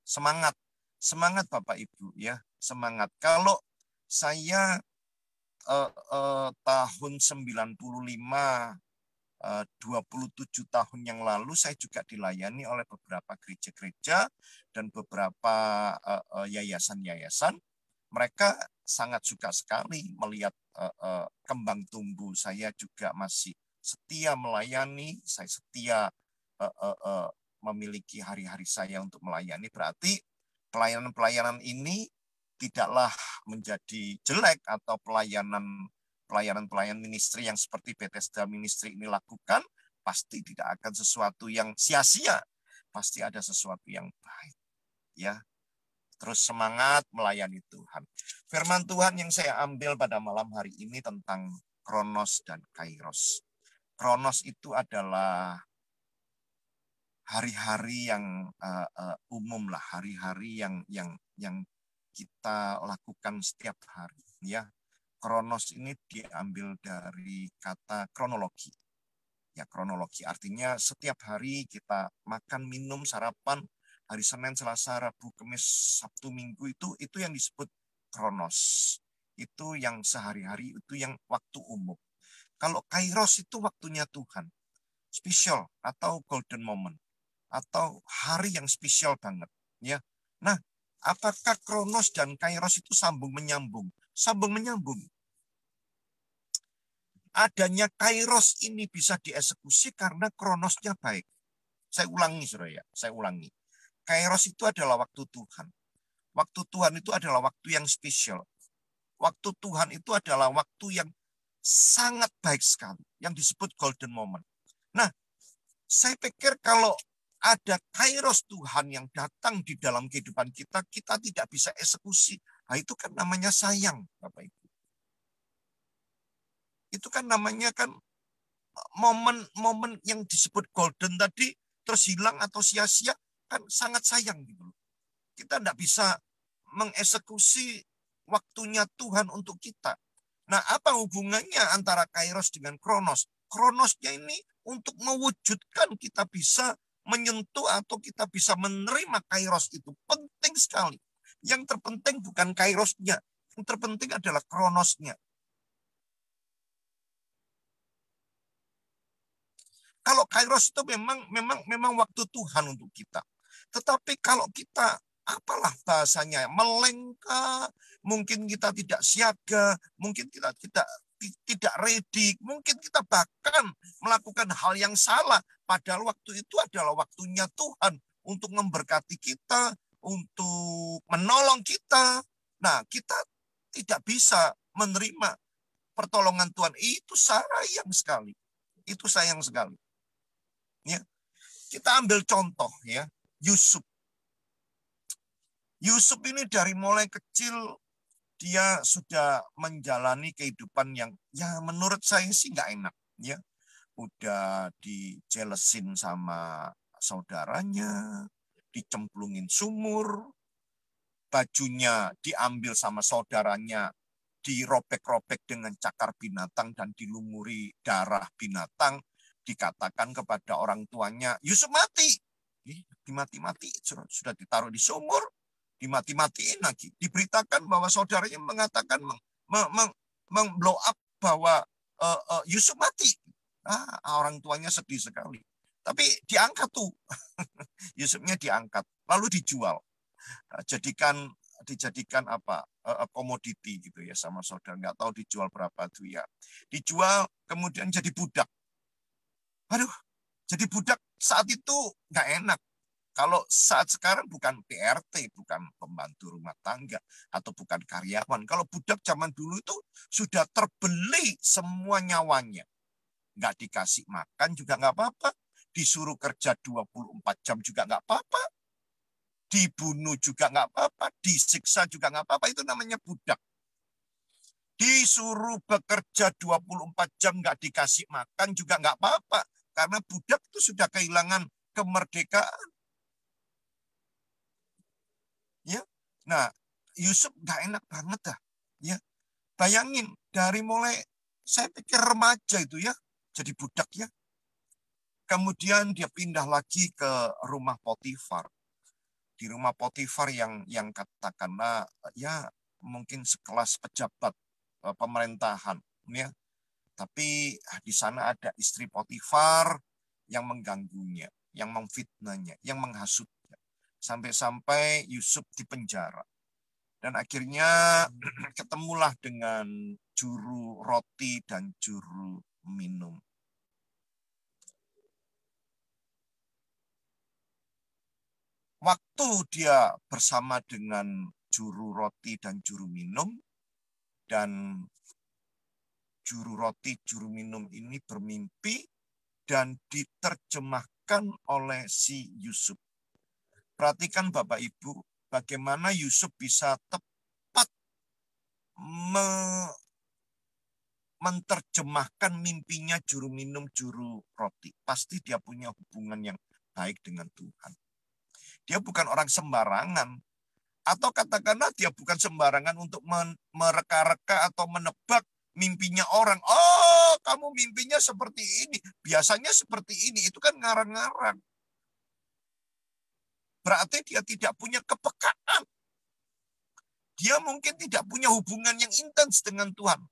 D: Semangat Bapak Ibu ya, semangat. Kalau saya tahun 95 27 tahun yang lalu saya juga dilayani oleh beberapa gereja-gereja dan beberapa yayasan-yayasan. Mereka sangat suka sekali melihat kembang tumbuh saya juga masih setia melayani, saya setia memiliki hari-hari saya untuk melayani. Berarti pelayanan-pelayanan ini tidaklah menjadi jelek atau pelayanan ministry yang seperti Bethesda Ministry ini lakukan pasti tidak akan sesuatu yang sia-sia, pasti ada sesuatu yang baik ya. Terus semangat melayani Tuhan. Firman Tuhan yang saya ambil pada malam hari ini tentang Kronos dan Kairos. Kronos itu adalah hari-hari yang umum lah, hari-hari yang kita lakukan setiap hari ya. Kronos ini diambil dari kata kronologi. Ya, kronologi artinya setiap hari kita makan, minum, sarapan, hari Senin, Selasa, Rabu, Kamis, Sabtu, Minggu itu yang disebut kronos. Itu yang sehari-hari, itu yang waktu umum. Kalau kairos itu waktunya Tuhan. Spesial atau golden moment atau hari yang spesial banget ya. Nah, apakah kronos dan kairos itu sambung menyambung? Sambung menyambung. Adanya kairos ini bisa dieksekusi karena kronosnya baik. Saya ulangi, saudara ya. Saya ulangi. Kairos itu adalah waktu Tuhan. Waktu Tuhan itu adalah waktu yang spesial. Waktu Tuhan itu adalah waktu yang sangat baik sekali. Yang disebut golden moment. Nah, saya pikir kalau ada kairos Tuhan yang datang di dalam kehidupan kita, kita tidak bisa eksekusi. Nah, itu kan namanya sayang, Bapak Ibu. Itu kan namanya kan momen-momen yang disebut golden tadi terus hilang atau sia-sia, kan sangat sayang gitu. Kita tidak bisa mengeksekusi waktunya Tuhan untuk kita. Nah, apa hubungannya antara kairos dengan kronos? Kronosnya ini untuk mewujudkan kita bisa menyentuh atau kita bisa menerima kairos itu. Penting sekali. Yang terpenting bukan kairosnya. Yang terpenting adalah kronosnya. Kalau kairos itu memang waktu Tuhan untuk kita. Tetapi kalau kita, apalah bahasanya, melengkah, mungkin kita tidak siaga, mungkin kita tidak ready, mungkin kita bahkan melakukan hal yang salah. Padahal waktu itu adalah waktunya Tuhan untuk memberkati kita, untuk menolong kita. Nah, kita tidak bisa menerima pertolongan Tuhan. Itu sayang sekali. Itu sayang sekali. Ya. Kita ambil contoh ya, Yusuf. Yusuf ini dari mulai kecil dia sudah menjalani kehidupan yang ya menurut saya sih nggak enak ya. Udah dijelesin sama saudaranya, dicemplungin sumur, bajunya diambil sama saudaranya, dirobek-robek dengan cakar binatang dan dilumuri darah binatang, dikatakan kepada orang tuanya, Yusuf mati. Dimati-mati, sudah ditaruh di sumur, dimati-matiin lagi. Diberitakan bahwa saudaranya mengatakan, blow up bahwa Yusuf mati. Orang tuanya sedih sekali. Tapi diangkat tuh. Yusufnya diangkat, lalu dijual. Dijadikan apa komoditi gitu ya sama saudara, nggak tahu dijual berapa tuh ya. Dijual kemudian jadi budak. Aduh, jadi budak saat itu nggak enak. Kalau saat sekarang bukan PRT, bukan pembantu rumah tangga, atau bukan karyawan. Kalau budak zaman dulu itu sudah terbeli semua nyawanya. Nggak dikasih makan juga nggak apa-apa. Disuruh kerja 24 jam juga nggak apa-apa. Dibunuh juga nggak apa-apa. Disiksa juga nggak apa-apa. Itu namanya budak. Disuruh bekerja 24 jam nggak dikasih makan juga nggak apa-apa. Karena budak itu sudah kehilangan kemerdekaan. Ya, nah Yusuf nggak enak banget dah. Ya, bayangin dari mulai saya pikir remaja itu ya, jadi budak ya. Kemudian dia pindah lagi ke rumah Potifar. Di rumah Potifar yang katakanlah ya mungkin sekelas pejabat pemerintahan ya. Tapi di sana ada istri Potifar yang mengganggunya, yang memfitnahnya, yang menghasutnya. Sampai-sampai Yusuf dipenjara. Dan akhirnya ketemulah dengan juru roti dan juru minum. Waktu dia bersama dengan juru roti dan juru minum, dan juru roti, juru minum ini bermimpi dan diterjemahkan oleh si Yusuf. Perhatikan Bapak Ibu, bagaimana Yusuf bisa tepat menerjemahkan mimpinya juru minum, juru roti. Pasti dia punya hubungan yang baik dengan Tuhan. Dia bukan orang sembarangan. Atau katakanlah dia bukan sembarangan untuk mereka-reka atau menebak mimpinya orang. Oh, kamu mimpinya seperti ini. Biasanya seperti ini. Itu kan ngarang-ngarang. Berarti dia tidak punya kepekaan. Dia mungkin tidak punya hubungan yang intens dengan Tuhan.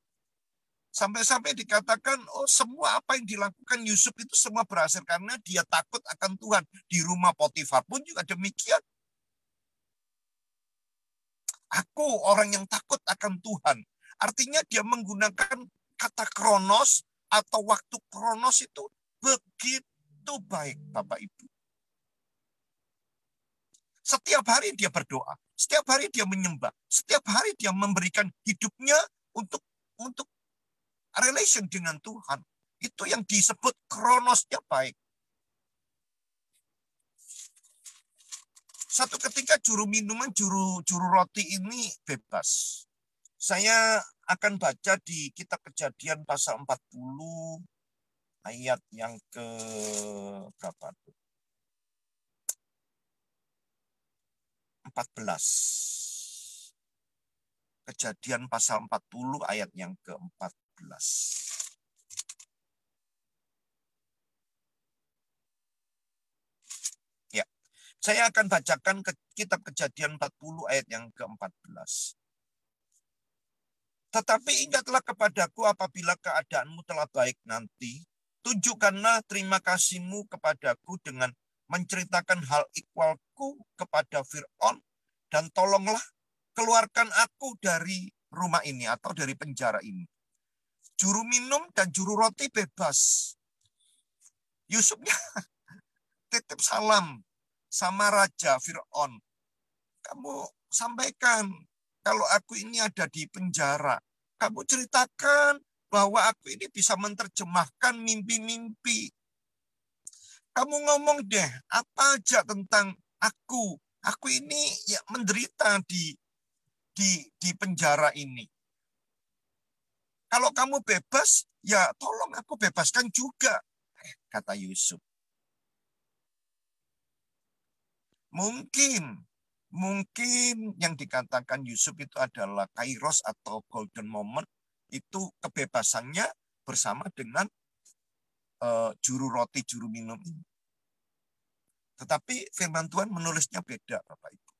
D: Sampai-sampai dikatakan, oh semua apa yang dilakukan Yusuf itu semua berhasil karena dia takut akan Tuhan. Di rumah Potifar pun juga demikian. Aku orang yang takut akan Tuhan. Artinya dia menggunakan kata kronos atau waktu kronos itu begitu baik Bapak Ibu. Setiap hari dia berdoa, setiap hari dia menyembah, setiap hari dia memberikan hidupnya untuk relation dengan Tuhan. Itu yang disebut kronosnya baik. Satu ketika juru minuman, juru roti ini bebas. Saya akan baca di kitab Kejadian pasal 40 ayat yang ke berapa? 14. Kejadian pasal 40 ayat yang ke-14. Ya, saya akan bacakan kitab Kejadian 40 ayat yang ke-14. Tetapi ingatlah kepadaku apabila keadaanmu telah baik nanti, tunjukkanlah terima kasihmu kepadaku dengan menceritakan hal ikhwalku kepada Fir'aun, dan tolonglah keluarkan aku dari rumah ini atau dari penjara ini. Juru minum dan juru roti bebas. Yusufnya titip salam sama Raja Fir'aun. Kamu sampaikan kalau aku ini ada di penjara. Kamu ceritakan bahwa aku ini bisa menerjemahkan mimpi-mimpi. Kamu ngomong deh, apa aja tentang aku. Aku ini ya menderita di penjara ini. Kalau kamu bebas, ya tolong aku bebaskan juga, kata Yusuf. Mungkin yang dikatakan Yusuf itu adalah kairos atau golden moment, itu kebebasannya bersama dengan juru roti, juru minum ini. Tetapi firman Tuhan menulisnya beda, Bapak Ibu.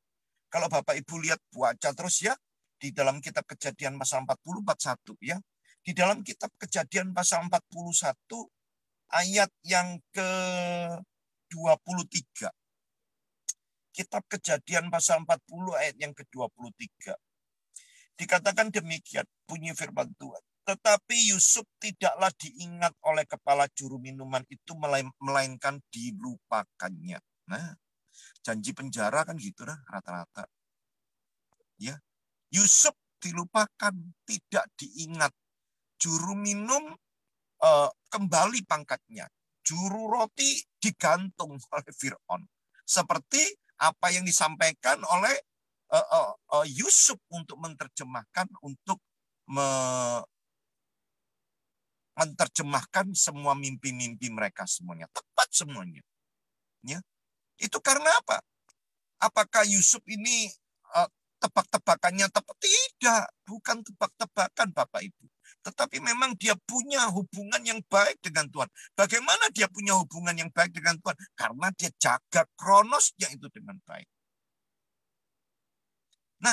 D: Kalau Bapak Ibu lihat baca terus ya, di dalam kitab Kejadian pasal 40, 41 ya. Di dalam kitab Kejadian pasal 41 ayat yang ke-23. Kitab Kejadian pasal 40 ayat yang ke-23. Dikatakan demikian, bunyi firman Tuhan. Tetapi Yusuf tidaklah diingat oleh kepala juru minuman itu, melainkan dilupakannya. Nah, janji penjara kan gitu lah rata-rata. Ya, Yusuf dilupakan, tidak diingat. Juru minum kembali pangkatnya. Juru roti digantung oleh Fir'aun. Seperti apa yang disampaikan oleh Yusuf untuk menerjemahkan, untuk menerjemahkan semua mimpi-mimpi mereka semuanya. Tepat semuanya. Ya. Itu karena apa? Apakah Yusuf ini tebak-tebakannya tepat? Tidak, bukan tebak-tebakan Bapak Ibu. Tetapi memang dia punya hubungan yang baik dengan Tuhan. Bagaimana dia punya hubungan yang baik dengan Tuhan? Karena dia jaga kronosnya itu dengan baik. Nah,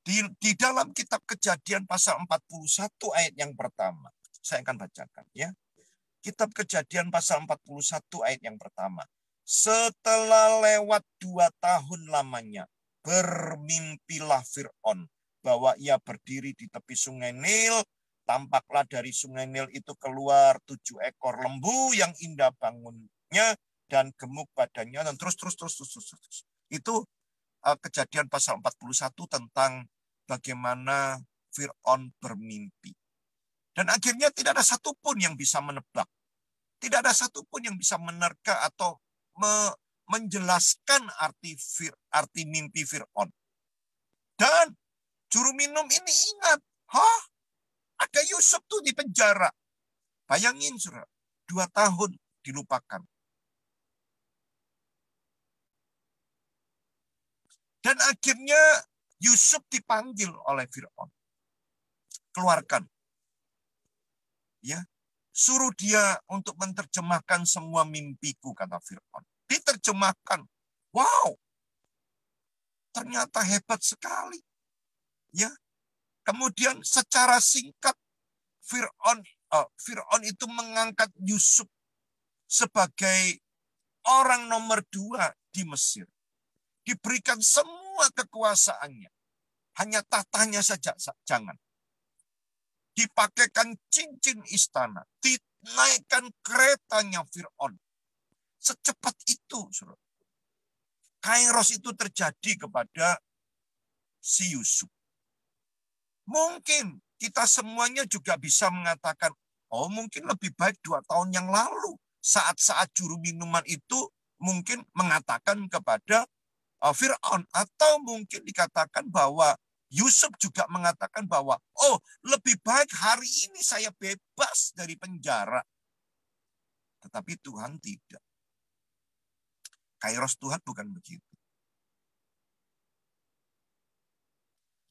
D: di dalam kitab Kejadian pasal 41 ayat yang pertama. Saya akan bacakan ya. Kitab Kejadian pasal 41 ayat yang pertama. Setelah lewat 2 tahun lamanya, bermimpilah Fir'aun bahwa ia berdiri di tepi sungai Nil. Tampaklah dari sungai Nil itu keluar 7 ekor lembu yang indah bangunnya dan gemuk badannya, dan terus. Itu Kejadian pasal 41 tentang bagaimana Fir'aun bermimpi. Dan akhirnya tidak ada satupun yang bisa menebak. Tidak ada satupun yang bisa menerka atau menjelaskan arti mimpi Fir'aun. Dan juru minum ini ingat, ada Yusuf tuh di penjara. Bayangin, saudara, 2 tahun dilupakan. Dan akhirnya Yusuf dipanggil oleh Fir'aun. Keluarkan. Ya, suruh dia untuk menerjemahkan semua mimpiku, kata Fir'aun. Diterjemahkan. Wow. Ternyata hebat sekali. Ya. Kemudian secara singkat Fir'aun itu mengangkat Yusuf sebagai orang nomor 2 di Mesir. Diberikan semua kekuasaannya. Hanya tahtanya saja jangan. Dipakaikan cincin istana, dinaikkan keretanya Fir'aun. Secepat itu, saudara. Kairos itu terjadi kepada si Yusuf. Mungkin kita semuanya juga bisa mengatakan, mungkin lebih baik 2 tahun yang lalu. Saat-saat juru minuman itu mungkin mengatakan kepada Fir'aun. Atau mungkin dikatakan bahwa Yusuf juga mengatakan bahwa, lebih baik hari ini saya bebas dari penjara. Tetapi Tuhan tidak. Kairos Tuhan bukan begitu.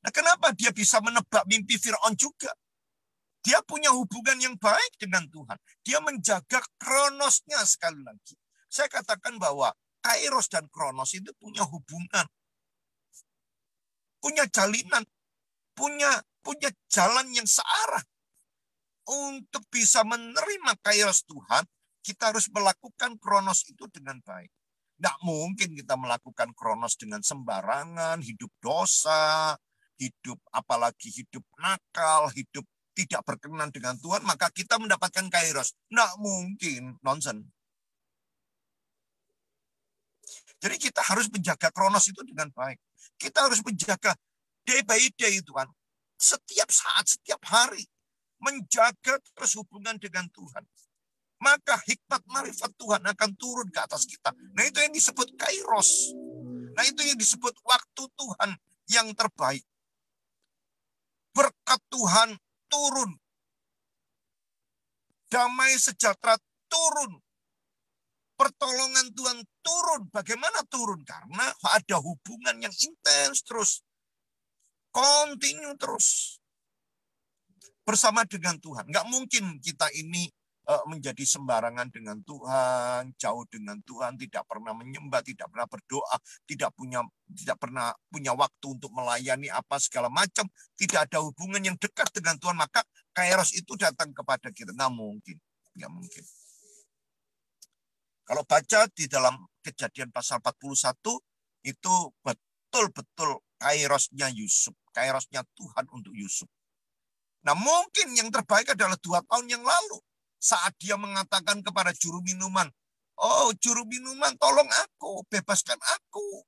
D: Nah, kenapa dia bisa menebak mimpi Fir'aun juga? Dia punya hubungan yang baik dengan Tuhan. Dia menjaga kronosnya sekali lagi. Saya katakan bahwa Kairos dan kronos itu punya hubungan. Punya jalinan, punya jalan yang searah. Untuk bisa menerima kairos Tuhan, kita harus melakukan kronos itu dengan baik. Tidak mungkin kita melakukan kronos dengan sembarangan, hidup dosa, apalagi hidup nakal, hidup tidak berkenan dengan Tuhan, maka kita mendapatkan kairos. Tidak mungkin, nonsen. Jadi kita harus menjaga kronos itu dengan baik. Kita harus menjaga day by day, Tuhan. Setiap saat, setiap hari. Menjaga terus hubungan dengan Tuhan. Maka hikmat marifat Tuhan akan turun ke atas kita. Nah, itu yang disebut kairos. Nah, itu yang disebut waktu Tuhan yang terbaik. Berkat Tuhan turun. Damai sejahtera turun. pertolongan Tuhan turun. Bagaimana turun? Karena ada hubungan yang intens terus. Continue terus. Bersama dengan Tuhan. Nggak mungkin kita ini menjadi sembarangan dengan Tuhan, jauh dengan Tuhan, tidak pernah menyembah, tidak pernah berdoa, tidak pernah punya waktu untuk melayani apa segala macam, tidak ada hubungan yang dekat dengan Tuhan, maka kairos itu datang kepada kita. Nggak mungkin. Nggak mungkin. Kalau baca di dalam Kejadian pasal 41, itu betul-betul kairosnya Yusuf, kairosnya Tuhan untuk Yusuf. Nah, mungkin yang terbaik adalah 2 tahun yang lalu, saat dia mengatakan kepada juru minuman, "Oh, juru minuman, tolong aku, bebaskan aku."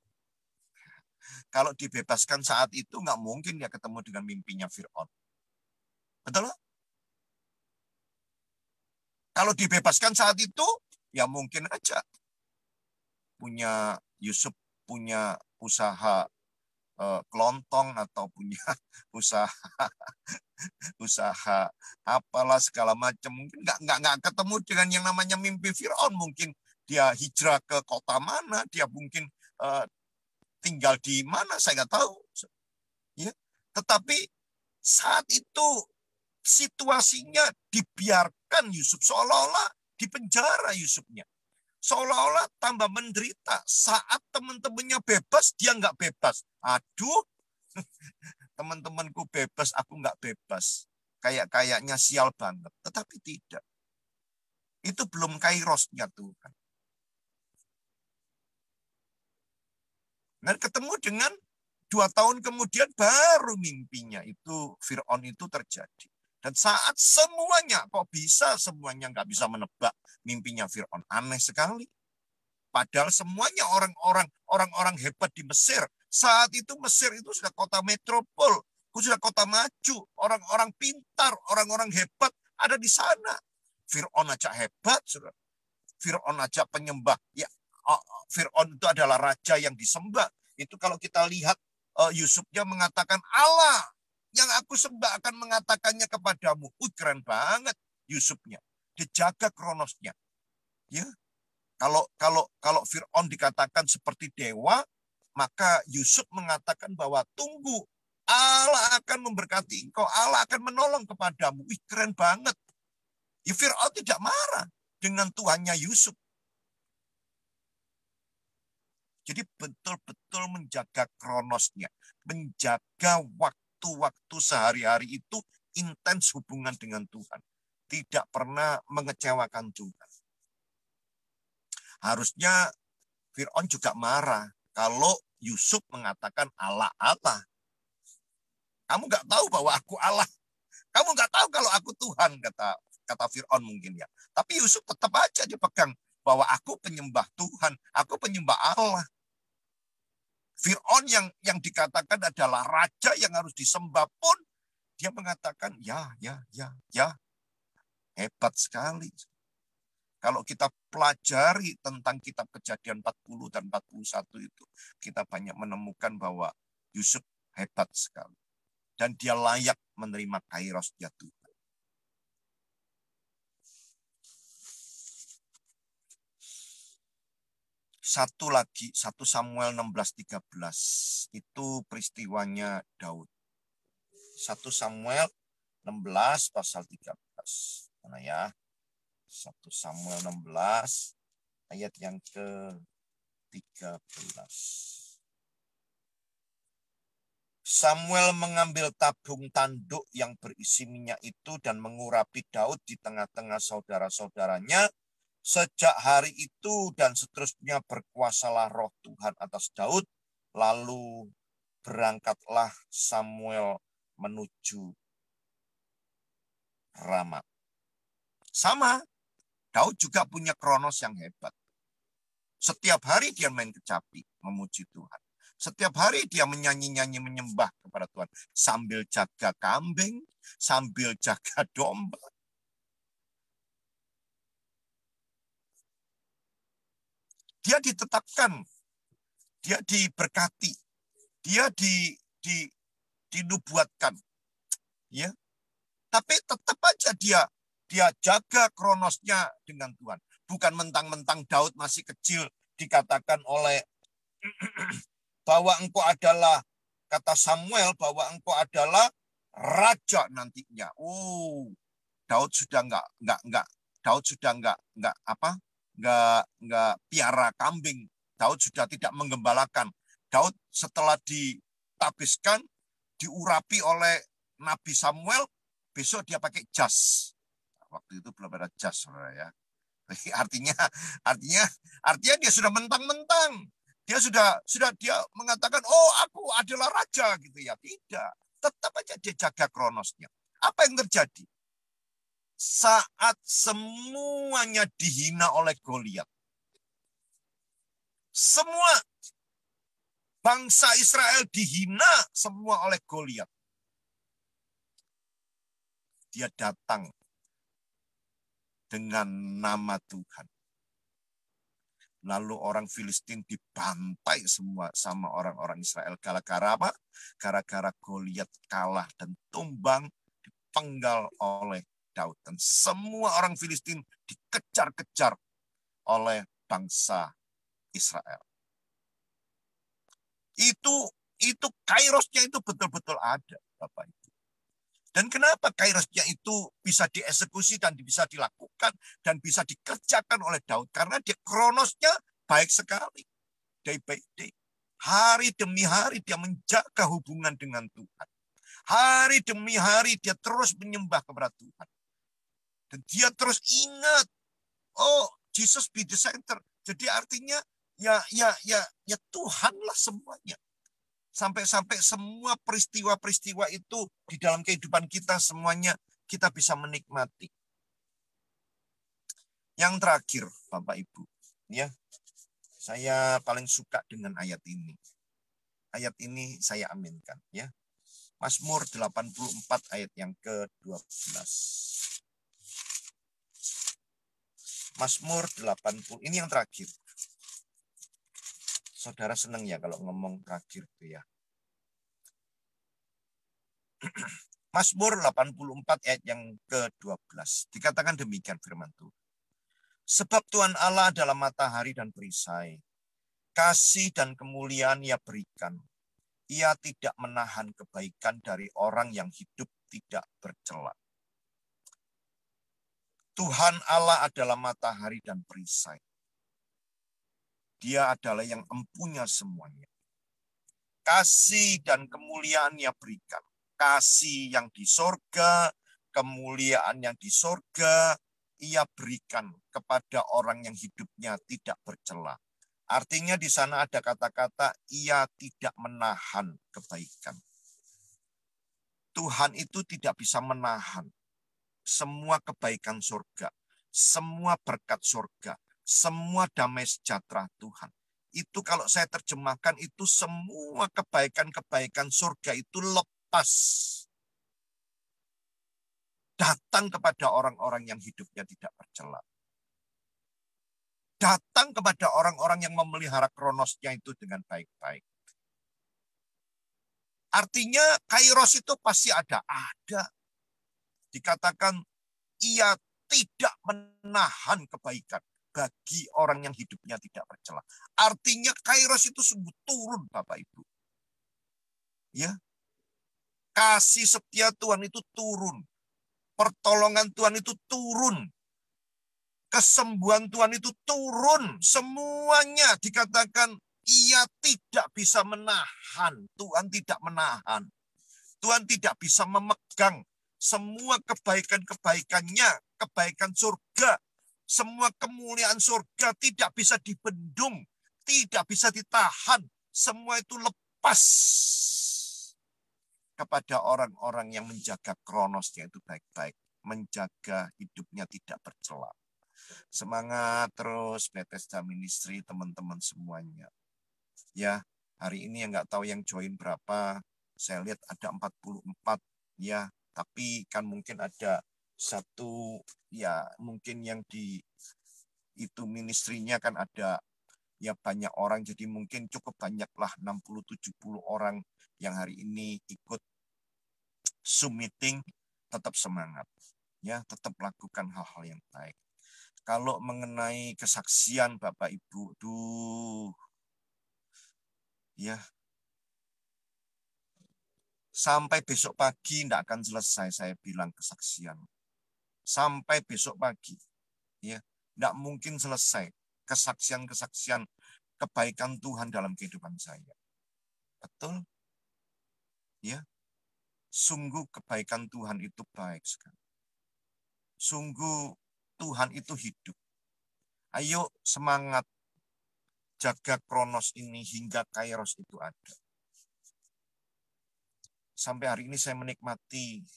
D: Kalau dibebaskan saat itu, nggak mungkin dia ketemu dengan mimpinya Fir'aun. Betul? Kalau dibebaskan saat itu, ya mungkin aja Yusuf punya usaha kelontong atau punya usaha apalah segala macam. Mungkin nggak ketemu dengan yang namanya mimpi Fir'aun. Mungkin dia hijrah ke kota mana, dia mungkin tinggal di mana, saya nggak tahu. Ya, tetapi saat itu situasinya dibiarkan Yusuf, seolah-olah dipenjara Yusufnya. Seolah-olah tambah menderita. Saat teman-temannya bebas, dia nggak bebas. Aduh, teman-temanku bebas, aku nggak bebas. Kayaknya sial banget. Tetapi tidak. Itu belum kairosnya Tuhan. Dan ketemu dengan 2 tahun kemudian baru mimpinya itu, Fir'aun itu terjadi. Dan saat semuanya, kok bisa semuanya nggak bisa menebak mimpinya Fir'aun. Aneh sekali. Padahal semuanya orang-orang hebat di Mesir. Saat itu Mesir itu sudah kota metropol, sudah kota maju. Orang-orang pintar, orang-orang hebat ada di sana. Fir'aun aja hebat, saudara. Fir'aun aja penyembah. Ya, Fir'aun itu adalah raja yang disembah. Itu kalau kita lihat Yusufnya mengatakan, Allah yang aku sembah akan mengatakannya kepadamu. Keren banget Yusufnya. Dijaga kronosnya. Ya. Kalau Fir'aun dikatakan seperti dewa, maka Yusuf mengatakan bahwa tunggu, Allah akan memberkati engkau, Allah akan menolong kepadamu. Keren banget. Ya, Fir'aun tidak marah dengan Tuhannya Yusuf. Jadi betul-betul menjaga kronosnya, menjaga waktu-waktu sehari-hari itu intens hubungan dengan Tuhan. Tidak pernah mengecewakan Tuhan. Harusnya Fir'aun juga marah kalau Yusuf mengatakan Allah. Kamu nggak tahu bahwa aku Allah. Kamu nggak tahu kalau aku Tuhan, kata Fir'aun mungkin ya. Tapi Yusuf tetap aja dipegang bahwa aku penyembah Tuhan, aku penyembah Allah. Fir'aun yang dikatakan adalah raja yang harus disembah pun, dia mengatakan, ya. Hebat sekali. Kalau kita pelajari tentang kitab Kejadian 40 dan 41 itu, kita banyak menemukan bahwa Yusuf hebat sekali. Dan dia layak menerima kairosnya Tuhan. Satu lagi, 1 Samuel 16:13. Itu peristiwanya Daud. 1 Samuel 16 pasal 13. Mana ya? 1 Samuel 16 ayat yang ke-13. Samuel mengambil tabung tanduk yang berisi minyak itu dan mengurapi Daud di tengah-tengah saudara-saudaranya. Sejak hari itu dan seterusnya berkuasalah roh Tuhan atas Daud. Lalu berangkatlah Samuel menuju Rama. Sama, Daud juga punya kronos yang hebat. Setiap hari dia main kecapi, memuji Tuhan. Setiap hari dia menyanyi-nyanyi menyembah kepada Tuhan. Sambil jaga kambing, sambil jaga domba. Dia ditetapkan, dia diberkati, dia dinubuatkan. Ya. Tapi tetap aja dia jaga kronosnya dengan Tuhan. Bukan mentang-mentang Daud masih kecil dikatakan oleh bahwa engkau adalah, kata Samuel, bahwa engkau adalah raja nantinya. Daud sudah nggak piara kambing. Daud sudah tidak menggembalakan. Daud setelah ditabiskan, diurapi oleh Nabi Samuel, besok dia pakai jas. Waktu itu belum ada jas, saudara ya. Artinya dia sudah mentang-mentang. Dia sudah dia mengatakan, oh aku adalah raja gitu ya. Tidak. Tetap aja dia jaga kronosnya. Apa yang terjadi? Saat semuanya dihina oleh Goliat. Semua bangsa Israel dihina semua oleh Goliat. Dia datang dengan nama Tuhan. Lalu orang Filistin dibantai semua sama orang-orang Israel. Gara-gara apa? Gara-gara Goliat kalah dan tumbang, dipenggal oleh Daud. Dan semua orang Filistin dikejar-kejar oleh bangsa Israel. Itu kairosnya itu betul-betul ada, Bapak Ibu. Dan kenapa kairosnya itu bisa dieksekusi dan bisa dilakukan dan bisa dikerjakan oleh Daud? Karena dia kronosnya baik sekali. Day by day. Hari demi hari dia menjaga hubungan dengan Tuhan. Hari demi hari dia terus menyembah kepada Tuhan. Dan dia terus ingat, oh Jesus be the center. Jadi artinya ya Tuhanlah semuanya. Sampai-sampai semua peristiwa-peristiwa itu di dalam kehidupan kita semuanya kita bisa menikmati. Yang terakhir, Bapak Ibu, ya, saya paling suka dengan ayat ini. Ayat ini saya aminkan, ya. Mazmur 84 ayat yang ke-12. Mazmur 80, ini yang terakhir. Saudara senang ya kalau ngomong terakhir itu ya. Mazmur 84 ayat yang ke-12. Dikatakan demikian firman Tuhan. Sebab Tuhan Allah adalah matahari dan perisai. Kasih dan kemuliaan Ia berikan. Ia tidak menahan kebaikan dari orang yang hidup tidak bercela. Tuhan Allah adalah matahari dan perisai. Dia adalah yang empunya semuanya. Kasih dan kemuliaan Ia berikan. Kasih yang di sorga, kemuliaan yang di sorga, Ia berikan kepada orang yang hidupnya tidak bercela. Artinya di sana ada kata-kata Ia tidak menahan kebaikan. Tuhan itu tidak bisa menahan semua kebaikan surga, semua berkat surga, semua damai sejahtera Tuhan. Itu kalau saya terjemahkan itu semua kebaikan-kebaikan surga itu lepas. Datang kepada orang-orang yang hidupnya tidak bercela. Datang kepada orang-orang yang memelihara kronosnya itu dengan baik-baik. Artinya kairos itu pasti ada. Ada. Dikatakan Ia tidak menahan kebaikan bagi orang yang hidupnya tidak bercela. Artinya kairos itu sungguh turun, Bapak Ibu. Ya. Kasih setia Tuhan itu turun. Pertolongan Tuhan itu turun. Kesembuhan Tuhan itu turun. Semuanya dikatakan Ia tidak bisa menahan. Tuhan tidak menahan. Tuhan tidak bisa memegang semua kebaikan-kebaikannya, kebaikan surga, semua kemuliaan surga tidak bisa dibendung, tidak bisa ditahan. Semua itu lepas kepada orang-orang yang menjaga kronosnya itu baik-baik, menjaga hidupnya tidak bercela. Semangat terus Bethesda Ministry, teman-teman semuanya. Ya, hari ini yang nggak tahu yang join berapa, saya lihat ada 44 ya. Tapi kan mungkin ada satu, ya mungkin yang di itu ministrinya kan ada ya banyak orang. Jadi mungkin cukup banyaklah 60-70 orang yang hari ini ikut Zoom meeting. Tetap semangat. Ya, tetap lakukan hal-hal yang baik. Kalau mengenai kesaksian Bapak Ibu, ya, sampai besok pagi tidak akan selesai saya bilang kesaksian. Sampai besok pagi, ya, tidak mungkin selesai kesaksian-kesaksian kebaikan Tuhan dalam kehidupan saya. Betul? Ya, sungguh kebaikan Tuhan itu baik sekali. Sungguh Tuhan itu hidup. Ayo semangat jaga Kronos ini hingga Kairos itu ada. Sampai hari ini saya menikmati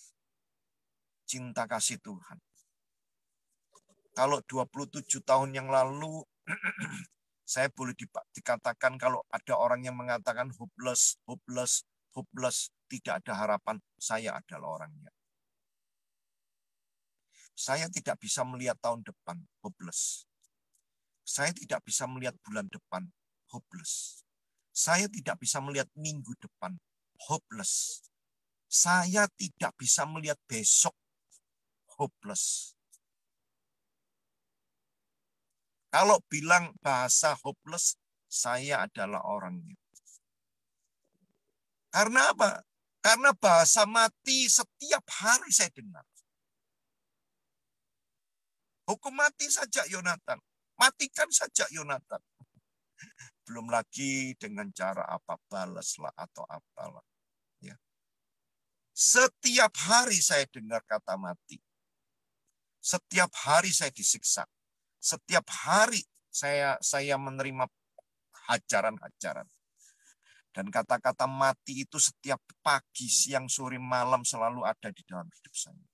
D: cinta kasih Tuhan. Kalau 27 tahun yang lalu, saya boleh dikatakan kalau ada orang yang mengatakan hopeless, hopeless, hopeless, tidak ada harapan, saya adalah orangnya. Saya tidak bisa melihat tahun depan, hopeless. Saya tidak bisa melihat bulan depan, hopeless. Saya tidak bisa melihat minggu depan, hopeless. Saya tidak bisa melihat besok, hopeless. Kalau bilang bahasa hopeless, saya adalah orangnya. Karena apa? Karena bahasa mati setiap hari saya dengar. Hukum mati saja Yonatan. Matikan saja Yonatan. Belum lagi dengan cara apa, balaslah atau apalah. Ya. Setiap hari saya dengar kata mati. Setiap hari saya disiksa. Setiap hari saya menerima hajaran-hajaran. Dan kata-kata mati itu setiap pagi, siang, sore, malam selalu ada di dalam hidup saya.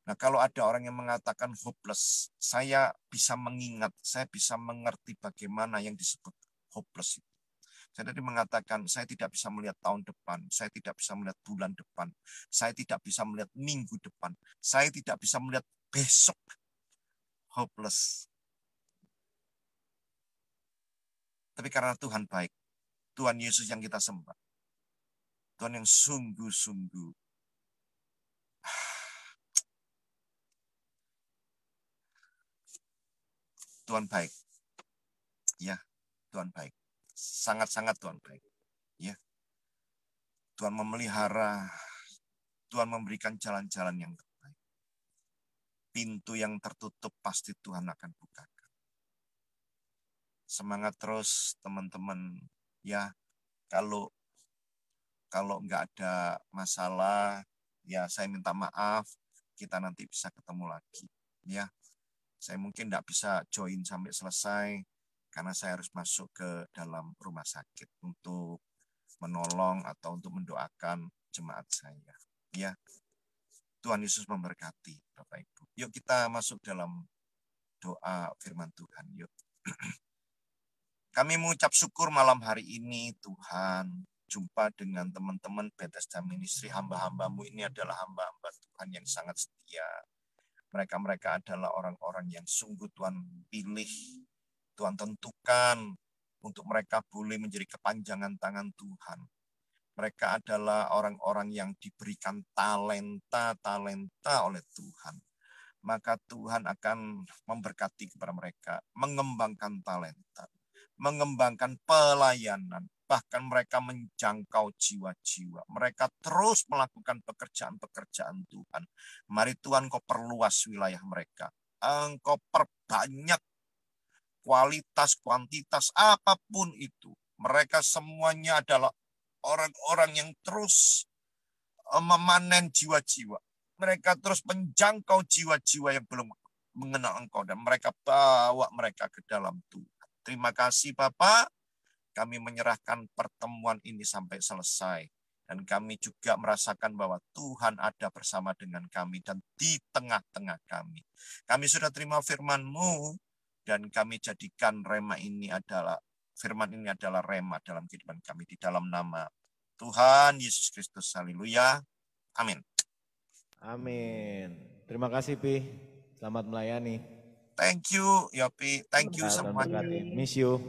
D: Nah, kalau ada orang yang mengatakan hopeless, saya bisa mengingat, saya bisa mengerti bagaimana yang disebut hopeless itu. Saya tadi mengatakan, saya tidak bisa melihat tahun depan, saya tidak bisa melihat bulan depan, saya tidak bisa melihat minggu depan, saya tidak bisa melihat besok. Hopeless. Tapi karena Tuhan baik, Tuhan Yesus yang kita sembah, Tuhan yang sungguh-sungguh Tuhan baik. Ya, Tuhan baik. Sangat-sangat Tuhan baik. Ya. Tuhan memelihara, Tuhan memberikan jalan-jalan yang terbaik. Pintu yang tertutup pasti Tuhan akan bukakan. Semangat terus teman-teman. Ya, kalau nggak ada masalah, ya saya minta maaf. Kita nanti bisa ketemu lagi. Ya, saya mungkin nggak bisa join sampai selesai karena saya harus masuk ke dalam rumah sakit untuk menolong atau untuk mendoakan jemaat saya. Ya, Tuhan Yesus memberkati Bapak Ibu. Yuk kita masuk dalam doa firman Tuhan. Yuk. Kami mengucap syukur malam hari ini Tuhan. Jumpa dengan teman-teman Bethesda Ministry. Hamba-hambamu ini adalah hamba-hamba Tuhan yang sangat setia. Mereka adalah orang-orang yang sungguh Tuhan pilih. Tuhan tentukan untuk mereka boleh menjadi kepanjangan tangan Tuhan. Mereka adalah orang-orang yang diberikan talenta oleh Tuhan. Maka Tuhan akan memberkati kepada mereka, mengembangkan talenta, mengembangkan pelayanan, bahkan mereka menjangkau jiwa-jiwa. Mereka terus melakukan pekerjaan-pekerjaan Tuhan. Mari Tuhan kau perluas wilayah mereka. Engkau perbanyak kualitas, kuantitas, apapun itu. Mereka semuanya adalah orang-orang yang terus memanen jiwa-jiwa. Mereka terus menjangkau jiwa-jiwa yang belum mengenal Engkau. Dan mereka bawa mereka ke dalam Tuhan. Terima kasih Bapak. Kami menyerahkan pertemuan ini sampai selesai. Dan kami juga merasakan bahwa Tuhan ada bersama dengan kami dan di tengah-tengah kami. Kami sudah terima firman-Mu dan kami jadikan firman ini adalah rema dalam kehidupan kami di dalam nama Tuhan Yesus Kristus. Haleluya. Amin.
C: Amin. Terima kasih Pi. Selamat melayani.
D: Thank you Yopi. Thank you semuanya.
C: Miss you.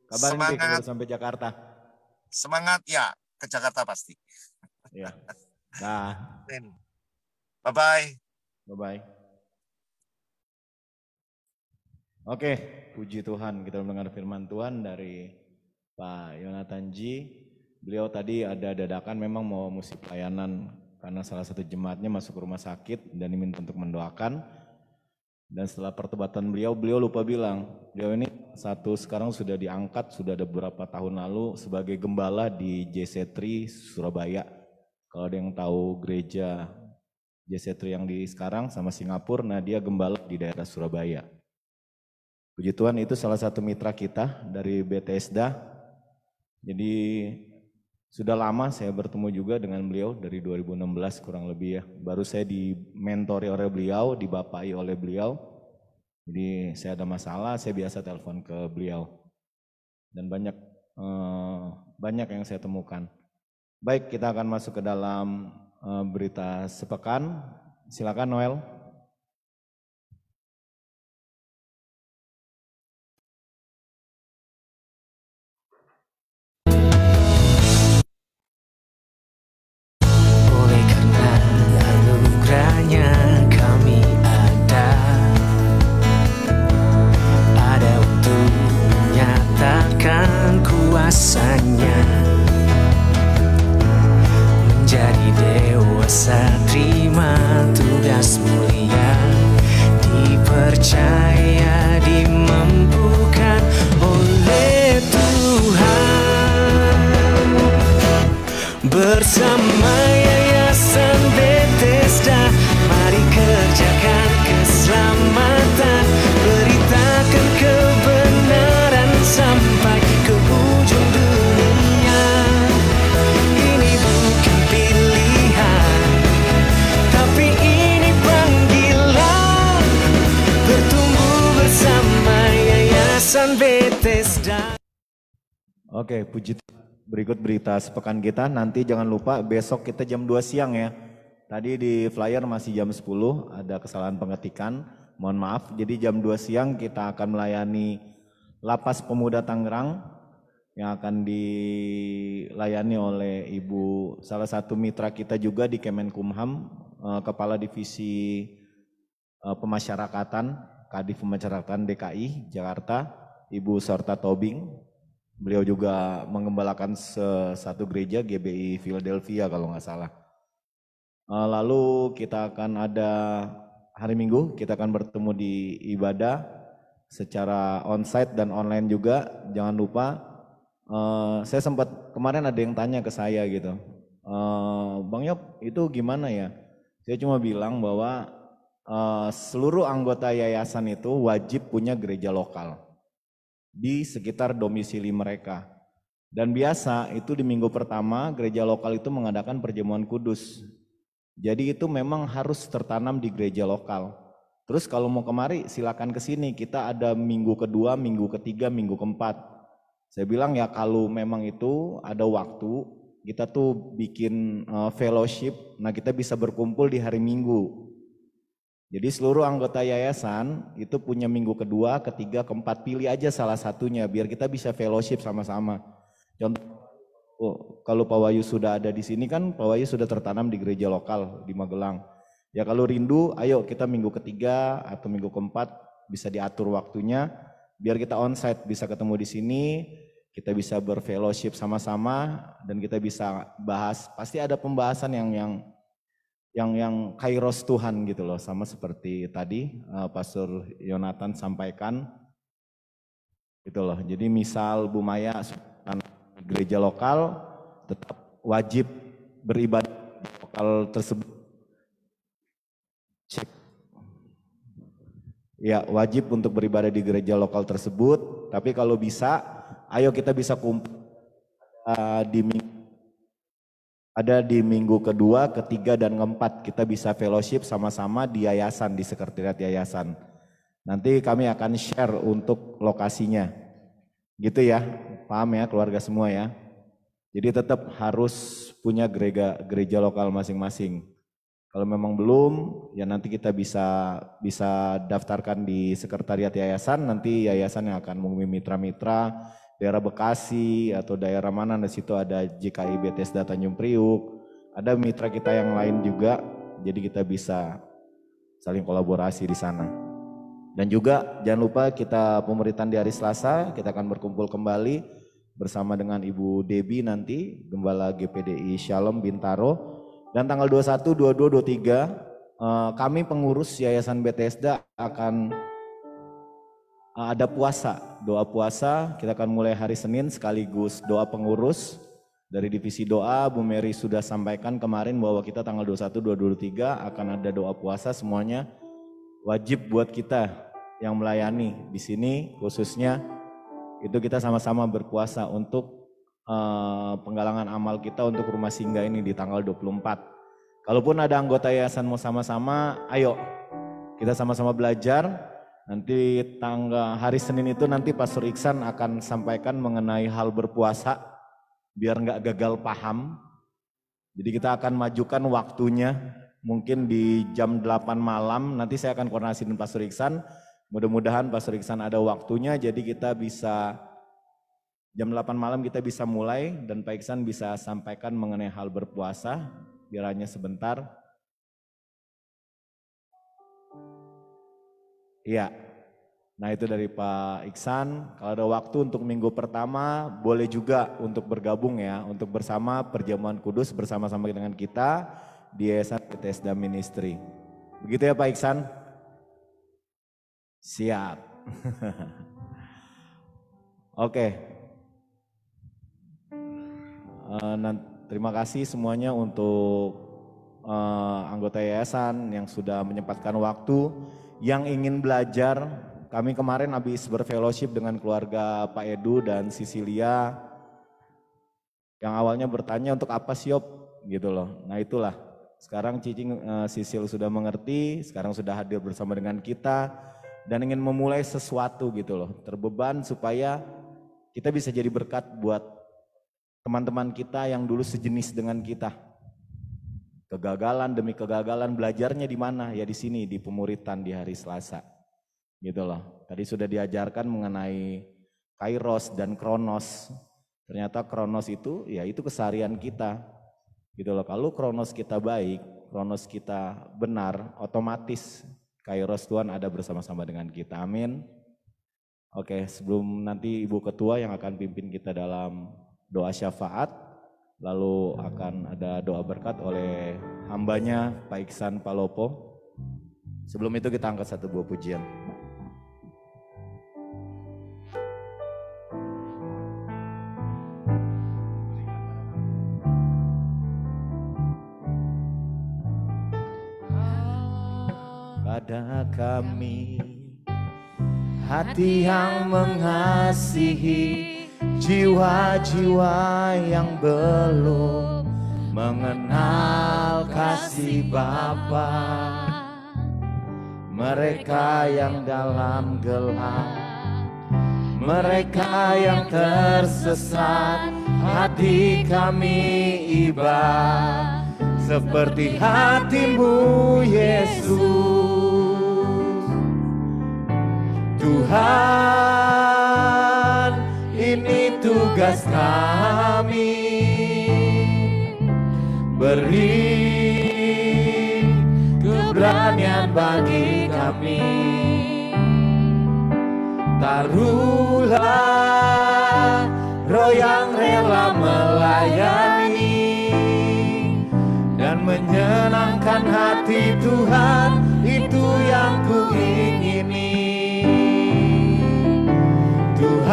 C: Kabarin Pi kalau
D: Semangat.
C: sampai Jakarta.
D: Semangat ya, ke Jakarta pasti.
C: Iya. Dah.
D: Bye-bye.
C: Bye-bye. Oke, puji Tuhan kita mendengar firman Tuhan dari Pak Yonatan G. Beliau tadi ada dadakan memang mau mesti pelayanan karena salah satu jemaatnya masuk ke rumah sakit dan diminta untuk mendoakan. Dan setelah pertobatan beliau lupa bilang, beliau ini sekarang sudah diangkat, sudah ada beberapa tahun lalu sebagai gembala di JC3 Surabaya. Kalau ada yang tahu gereja JC3 yang di sekarang sama Singapura, nah dia gembala di daerah Surabaya. Puji Tuhan, itu salah satu mitra kita dari Bethesda. Jadi sudah lama saya bertemu juga dengan beliau dari 2016 kurang lebih ya. Baru saya dimentori oleh beliau, dibapai oleh beliau. Jadi saya ada masalah, saya biasa telepon ke beliau. Dan banyak yang saya temukan. Baik, kita akan masuk ke dalam berita sepekan. Silakan Noel.
E: Kuasanya menjadi dewasa, terima tugas mulia, dipercaya, dimampukan oleh Tuhan. Bersama Yayasan Bethesda, mari kerjakan keselamatan, beritakan kebenaran sampai ke ujung dunia. Ini bukan pilihan, tapi ini panggilan, bertumbuh bersama Yayasan Bethesda.
C: Oke, puji Tuhan. Berikut berita sepekan kita, nanti jangan lupa besok kita jam 2 siang ya. Tadi di flyer masih jam 10, ada kesalahan pengetikan, mohon maaf. Jadi jam 2 siang kita akan melayani Lapas Pemuda Tangerang yang akan dilayani oleh Ibu, salah satu mitra kita juga di Kemenkumham, Kepala Divisi Pemasyarakatan, Kadif Pemasyarakatan DKI Jakarta, Ibu Sorta Tobing. Beliau juga mengembalakan satu gereja GBI Philadelphia kalau nggak salah. Lalu kita akan ada hari Minggu, kita akan bertemu di ibadah secara onsite dan online juga. Jangan lupa, saya sempat kemarin ada yang tanya ke saya gitu, Bang Yop itu gimana ya? Saya cuma bilang bahwa seluruh anggota yayasan itu wajib punya gereja lokal di sekitar domisili mereka. Dan biasa itu di minggu pertama gereja lokal itu mengadakan perjamuan kudus. Jadi itu memang harus tertanam di gereja lokal. Terus kalau mau kemari silakan ke sini. Kita ada minggu kedua, minggu ketiga, minggu keempat. Saya bilang ya kalau memang itu ada waktu, kita tuh bikin fellowship. Nah kita bisa berkumpul di hari Minggu. Jadi seluruh anggota yayasan itu punya minggu kedua, ketiga, keempat, pilih aja salah satunya biar kita bisa fellowship sama-sama. Contoh, kalau Pak Wahyu sudah ada di sini kan Pak Wahyu sudah tertanam di gereja lokal di Magelang. Ya kalau rindu, ayo kita minggu ketiga atau minggu keempat bisa diatur waktunya biar kita onsite bisa ketemu di sini, kita bisa berfellowship sama-sama dan kita bisa bahas. Pasti ada pembahasan yang kairos Tuhan gitu loh, sama seperti tadi Pastor Yonatan sampaikan gitu loh. Jadi misal Bu Maya gereja lokal tetap wajib beribadah di lokal tersebut. Cek. Ya wajib untuk beribadah di gereja lokal tersebut, tapi kalau bisa ayo kita bisa kumpul di minggu kedua, ketiga, dan keempat kita bisa fellowship sama-sama di yayasan, di sekretariat yayasan. Nanti kami akan share untuk lokasinya. Gitu ya, paham ya keluarga semua ya. Jadi tetap harus punya gereja lokal masing-masing. Kalau memang belum, ya nanti kita bisa daftarkan di sekretariat yayasan, nanti yayasan yang akan mengumumi mitra-mitra, daerah Bekasi atau daerah mana, di situ ada JKI Bethesda Tanjung Priuk, ada mitra kita yang lain juga, jadi kita bisa saling kolaborasi di sana. Dan juga jangan lupa kita pemuritan di hari Selasa, kita akan berkumpul kembali bersama dengan Ibu Debbie nanti, Gembala GPDI Shalom Bintaro. Dan tanggal 21, 22, 23 kami pengurus Yayasan Bethesda akan ada puasa, doa puasa. Kita akan mulai hari Senin sekaligus doa pengurus. Dari divisi doa, Bu Mary sudah sampaikan kemarin bahwa kita tanggal 21, 22, 23 akan ada doa puasa, semuanya wajib buat kita yang melayani di sini, khususnya itu kita sama-sama berpuasa untuk penggalangan amal kita untuk rumah singgah ini di tanggal 24. Kalaupun ada anggota yayasan mau sama-sama, ayo kita sama-sama belajar. Nanti hari Senin itu nanti Pastor Iksan akan sampaikan mengenai hal berpuasa, biar nggak gagal paham. Jadi kita akan majukan waktunya, mungkin di jam 8 malam, nanti saya akan koordinasi dengan Pastor Iksan. Mudah-mudahan Pastor Iksan ada waktunya, jadi kita bisa jam 8 malam kita bisa mulai dan Pak Iksan bisa sampaikan mengenai hal berpuasa, biar hanya sebentar. Iya, nah itu dari Pak Iksan. Kalau ada waktu untuk minggu pertama, boleh juga untuk bergabung ya, untuk bersama perjamuan kudus bersama-sama dengan kita di Yayasan Bethesda Ministry. Begitu ya Pak Iksan? Siap. Oke. Terima kasih semuanya untuk anggota yayasan yang sudah menyempatkan waktu, yang ingin belajar. Kami kemarin habis berfellowship dengan keluarga Pak Edu dan Sisilia, yang awalnya bertanya untuk apa sih Yop gitu loh. Nah itulah, sekarang Cicing Sisil sudah mengerti, sekarang sudah hadir bersama dengan kita dan ingin memulai sesuatu gitu loh. Terbeban supaya kita bisa jadi berkat buat teman-teman kita yang dulu sejenis dengan kita. Kegagalan demi kegagalan, belajarnya di mana? Ya di sini, di pemuritan di hari Selasa. Gitu loh. Tadi sudah diajarkan mengenai Kairos dan Kronos. Ternyata Kronos itu ya itu keseharian kita. Gitu loh. Kalau Kronos kita baik, Kronos kita benar, otomatis Kairos Tuhan ada bersama-sama dengan kita. Amin. Oke, sebelum nanti Ibu Ketua yang akan pimpin kita dalam doa syafaat, lalu akan ada doa berkat oleh hambanya Pak Iksan Palopo. Sebelum itu kita angkat satu buah pujian. Pada kami hati yang mengasihi jiwa-jiwa yang belum mengenal kasih Bapa, mereka yang dalam gelap, mereka yang tersesat, hati kami iba seperti hatimu Yesus. Tuhan, ini tugas kami, beri keberanian bagi kami, taruhlah roh yang rela melayani dan menyenangkan hati Tuhan, itu yang kuingini. Tuhan,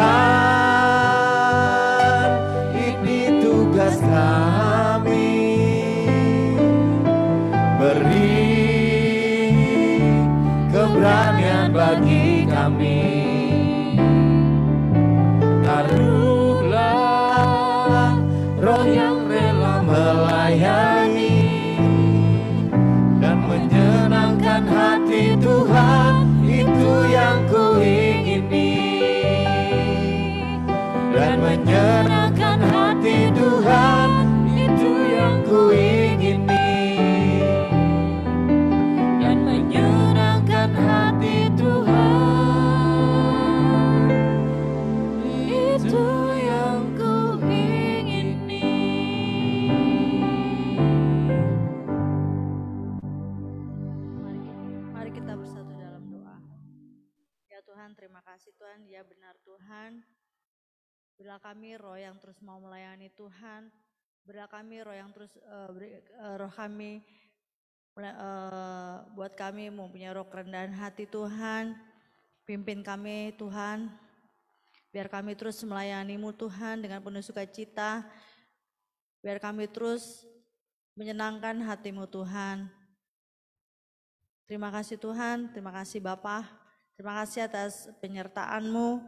C: ini tugas kami, beri keberanian bagi kami, taruhlah roh yang rela melayani dan menyenangkan hati Tuhan, itu yang kuingini. Dan menyenangkan hati Tuhan, itu yang kuingini. Dan menyenangkan hati Tuhan.
F: Tuhan, terima kasih Tuhan, ya benar Tuhan. Berilah kami roh yang terus mau melayani Tuhan. Berilah kami roh yang terus, roh kami, buat kami mempunyai roh kerendahan hati Tuhan. Pimpin kami Tuhan, biar kami terus melayani-Mu Tuhan dengan penuh sukacita. Biar kami terus menyenangkan hati-Mu Tuhan. Terima kasih Tuhan, terima kasih Bapa. Terima kasih atas penyertaan-Mu.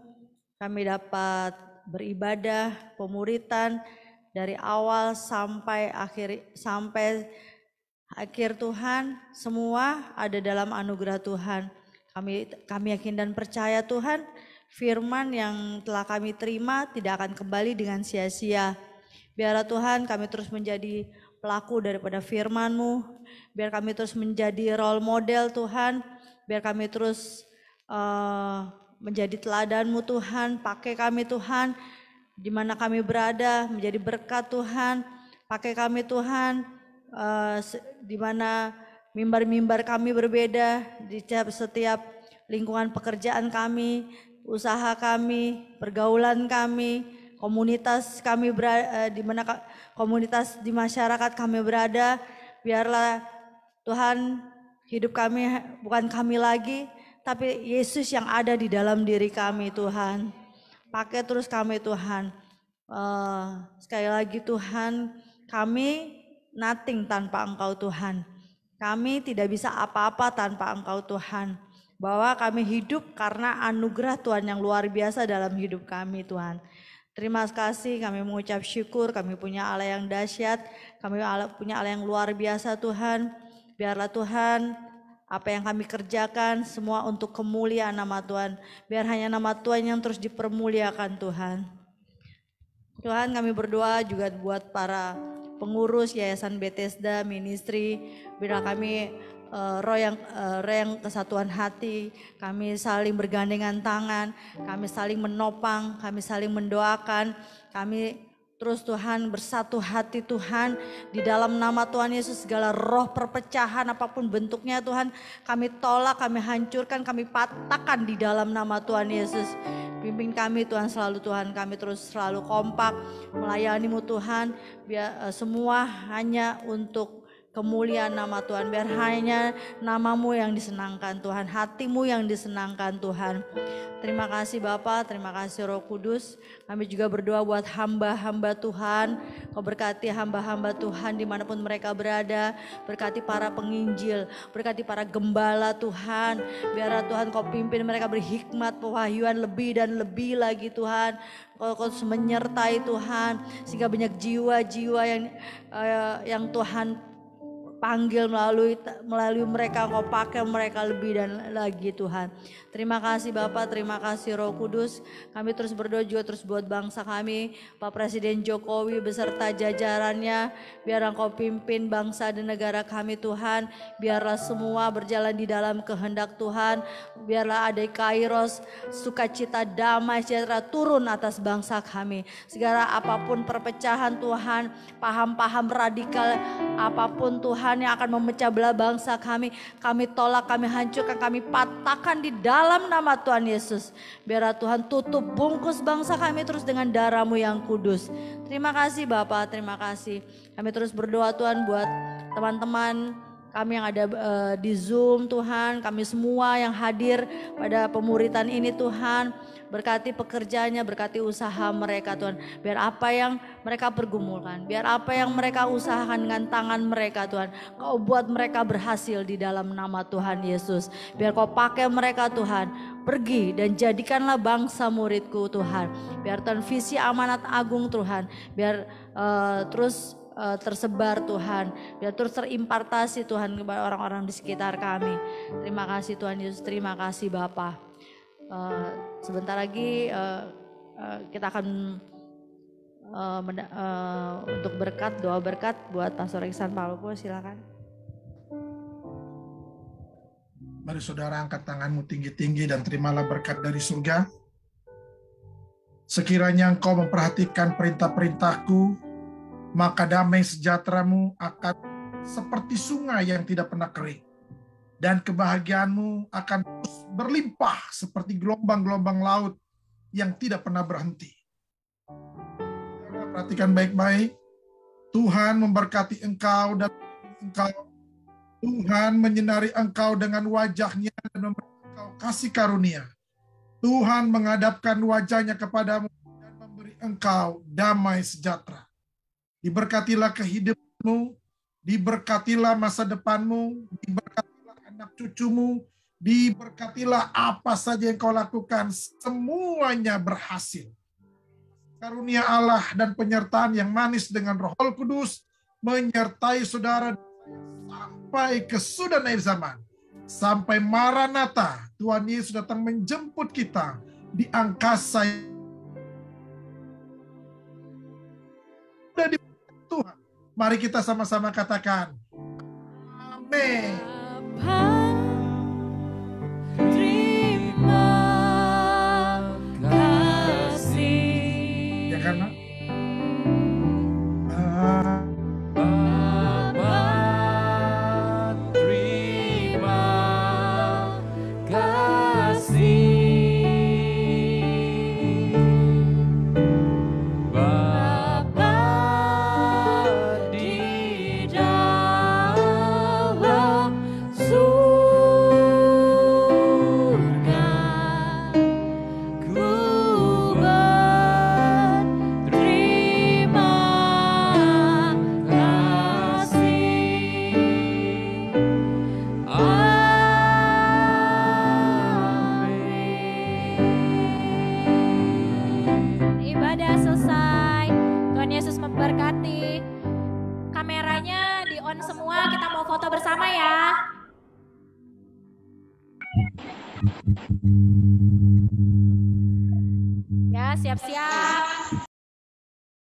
F: Kami dapat beribadah, pemuritan dari awal sampai akhir Tuhan. Semua ada dalam anugerah Tuhan. Kami yakin dan percaya Tuhan, firman yang telah kami terima tidak akan kembali dengan sia-sia. Biarlah Tuhan kami terus menjadi pelaku daripada firman-Mu. Biar kami terus menjadi role model Tuhan. Biar kami terus menjadi teladan-Mu Tuhan. Pakai kami Tuhan di mana kami berada menjadi berkat Tuhan. Pakai kami Tuhan di mana mimbar-mimbar kami berbeda di setiap lingkungan pekerjaan kami, usaha kami, pergaulan kami, komunitas kami berada, di mana komunitas di masyarakat kami berada. Biarlah Tuhan hidup kami bukan kami lagi, tapi Yesus yang ada di dalam diri kami Tuhan. Pakai terus kami Tuhan. Sekali lagi Tuhan, kami nothing tanpa Engkau Tuhan. Kami tidak bisa apa-apa tanpa Engkau Tuhan. Bahwa kami hidup karena anugerah Tuhan yang luar biasa dalam hidup kami Tuhan. Terima kasih, kami mengucap syukur, kami punya Allah yang dahsyat, kami punya Allah yang luar biasa Tuhan. Biarlah Tuhan, apa yang kami kerjakan semua untuk kemuliaan nama Tuhan. Biar hanya nama Tuhan yang terus dipermuliakan Tuhan. Tuhan, kami berdoa juga buat para pengurus Yayasan Bethesda Ministry. Biar kami roh yang kesatuan hati, kami saling bergandengan tangan, kami saling menopang, kami saling mendoakan, kami terus Tuhan bersatu hati Tuhan di dalam nama Tuhan Yesus. Segala roh perpecahan apapun bentuknya Tuhan kami tolak, kami hancurkan, kami patahkan di dalam nama Tuhan Yesus. Pimpin kami Tuhan selalu Tuhan, kami terus selalu kompak melayani-Mu Tuhan. Biar semua hanya untuk kemuliaan nama Tuhan, biar hanya nama-Mu yang disenangkan Tuhan, hati-Mu yang disenangkan Tuhan. Terima kasih Bapa, terima kasih Roh Kudus. Kami juga berdoa buat hamba-hamba Tuhan. Kau berkati hamba-hamba Tuhan dimanapun mereka berada. Berkati para penginjil, berkati para gembala Tuhan. Biarlah Tuhan Kau pimpin mereka berhikmat, pewahyuan lebih dan lebih lagi Tuhan. Kau menyertai Tuhan, sehingga banyak jiwa-jiwa yang Tuhan panggil melalui mereka, Kau pakai mereka lebih dan lagi Tuhan. Terima kasih Bapak, terima kasih Roh Kudus. Kami terus berdoa juga terus buat bangsa kami, Pak Presiden Jokowi beserta jajarannya. Biar Engkau pimpin bangsa dan negara kami Tuhan. Biarlah semua berjalan di dalam kehendak Tuhan. Biarlah ada kairos, sukacita, damai, sejahtera turun atas bangsa kami. Segala apapun perpecahan Tuhan, paham-paham radikal apapun Tuhan yang akan memecah belah bangsa kami tolak, kami hancurkan, kami patahkan di dalam nama Tuhan Yesus. Biarlah Tuhan tutup bungkus bangsa kami terus dengan darah-Mu yang kudus. Terima kasih Bapak, terima kasih. Kami terus berdoa Tuhan buat teman-teman kami yang ada di Zoom Tuhan, kami semua yang hadir pada pemuritan ini Tuhan. Berkati pekerjaannya, berkati usaha mereka Tuhan. Biar apa yang mereka pergumulkan, biar apa yang mereka usahakan dengan tangan mereka Tuhan, Kau buat mereka berhasil di dalam nama Tuhan Yesus. Biar Kau pakai mereka Tuhan, pergi dan jadikanlah bangsa muridku Tuhan. Biar Tuhan visi amanat agung Tuhan, biar terus tersebar Tuhan, biar terus terimpartasi Tuhan kepada orang-orang di sekitar kami. Terima kasih Tuhan Yesus, terima kasih Bapa. Sebentar lagi kita akan untuk berkat, doa berkat buat Pastor Iksan Palopo, silakan.
G: Mari saudara angkat tanganmu tinggi-tinggi dan terimalah berkat dari surga. Sekiranya engkau memperhatikan perintah-perintahku, maka damai sejahtera-Mu akan seperti sungai yang tidak pernah kering. dan kebahagiaanmu akan terus berlimpah seperti gelombang-gelombang laut yang tidak pernah berhenti. Perhatikan baik-baik. Tuhan memberkati engkau dan engkau. Tuhan menyinari engkau dengan wajahnya dan memberi engkau kasih karunia. Tuhan menghadapkan wajahnya kepadamu dan memberi engkau damai sejahtera. Diberkatilah kehidupanmu, diberkatilah masa depanmu, diberkatilah anak cucumu, diberkatilah apa saja yang kau lakukan, semuanya berhasil. Karunia Allah dan penyertaan yang manis dengan Roh Kudus menyertai saudara sampai kesudahan akhir zaman. Sampai Maranatha, Tuhan Yesus datang menjemput kita di angkasa di Tuhan. Mari kita sama-sama katakan, amin.
E: Terima kasih.
G: Ya karena
A: siap-siap.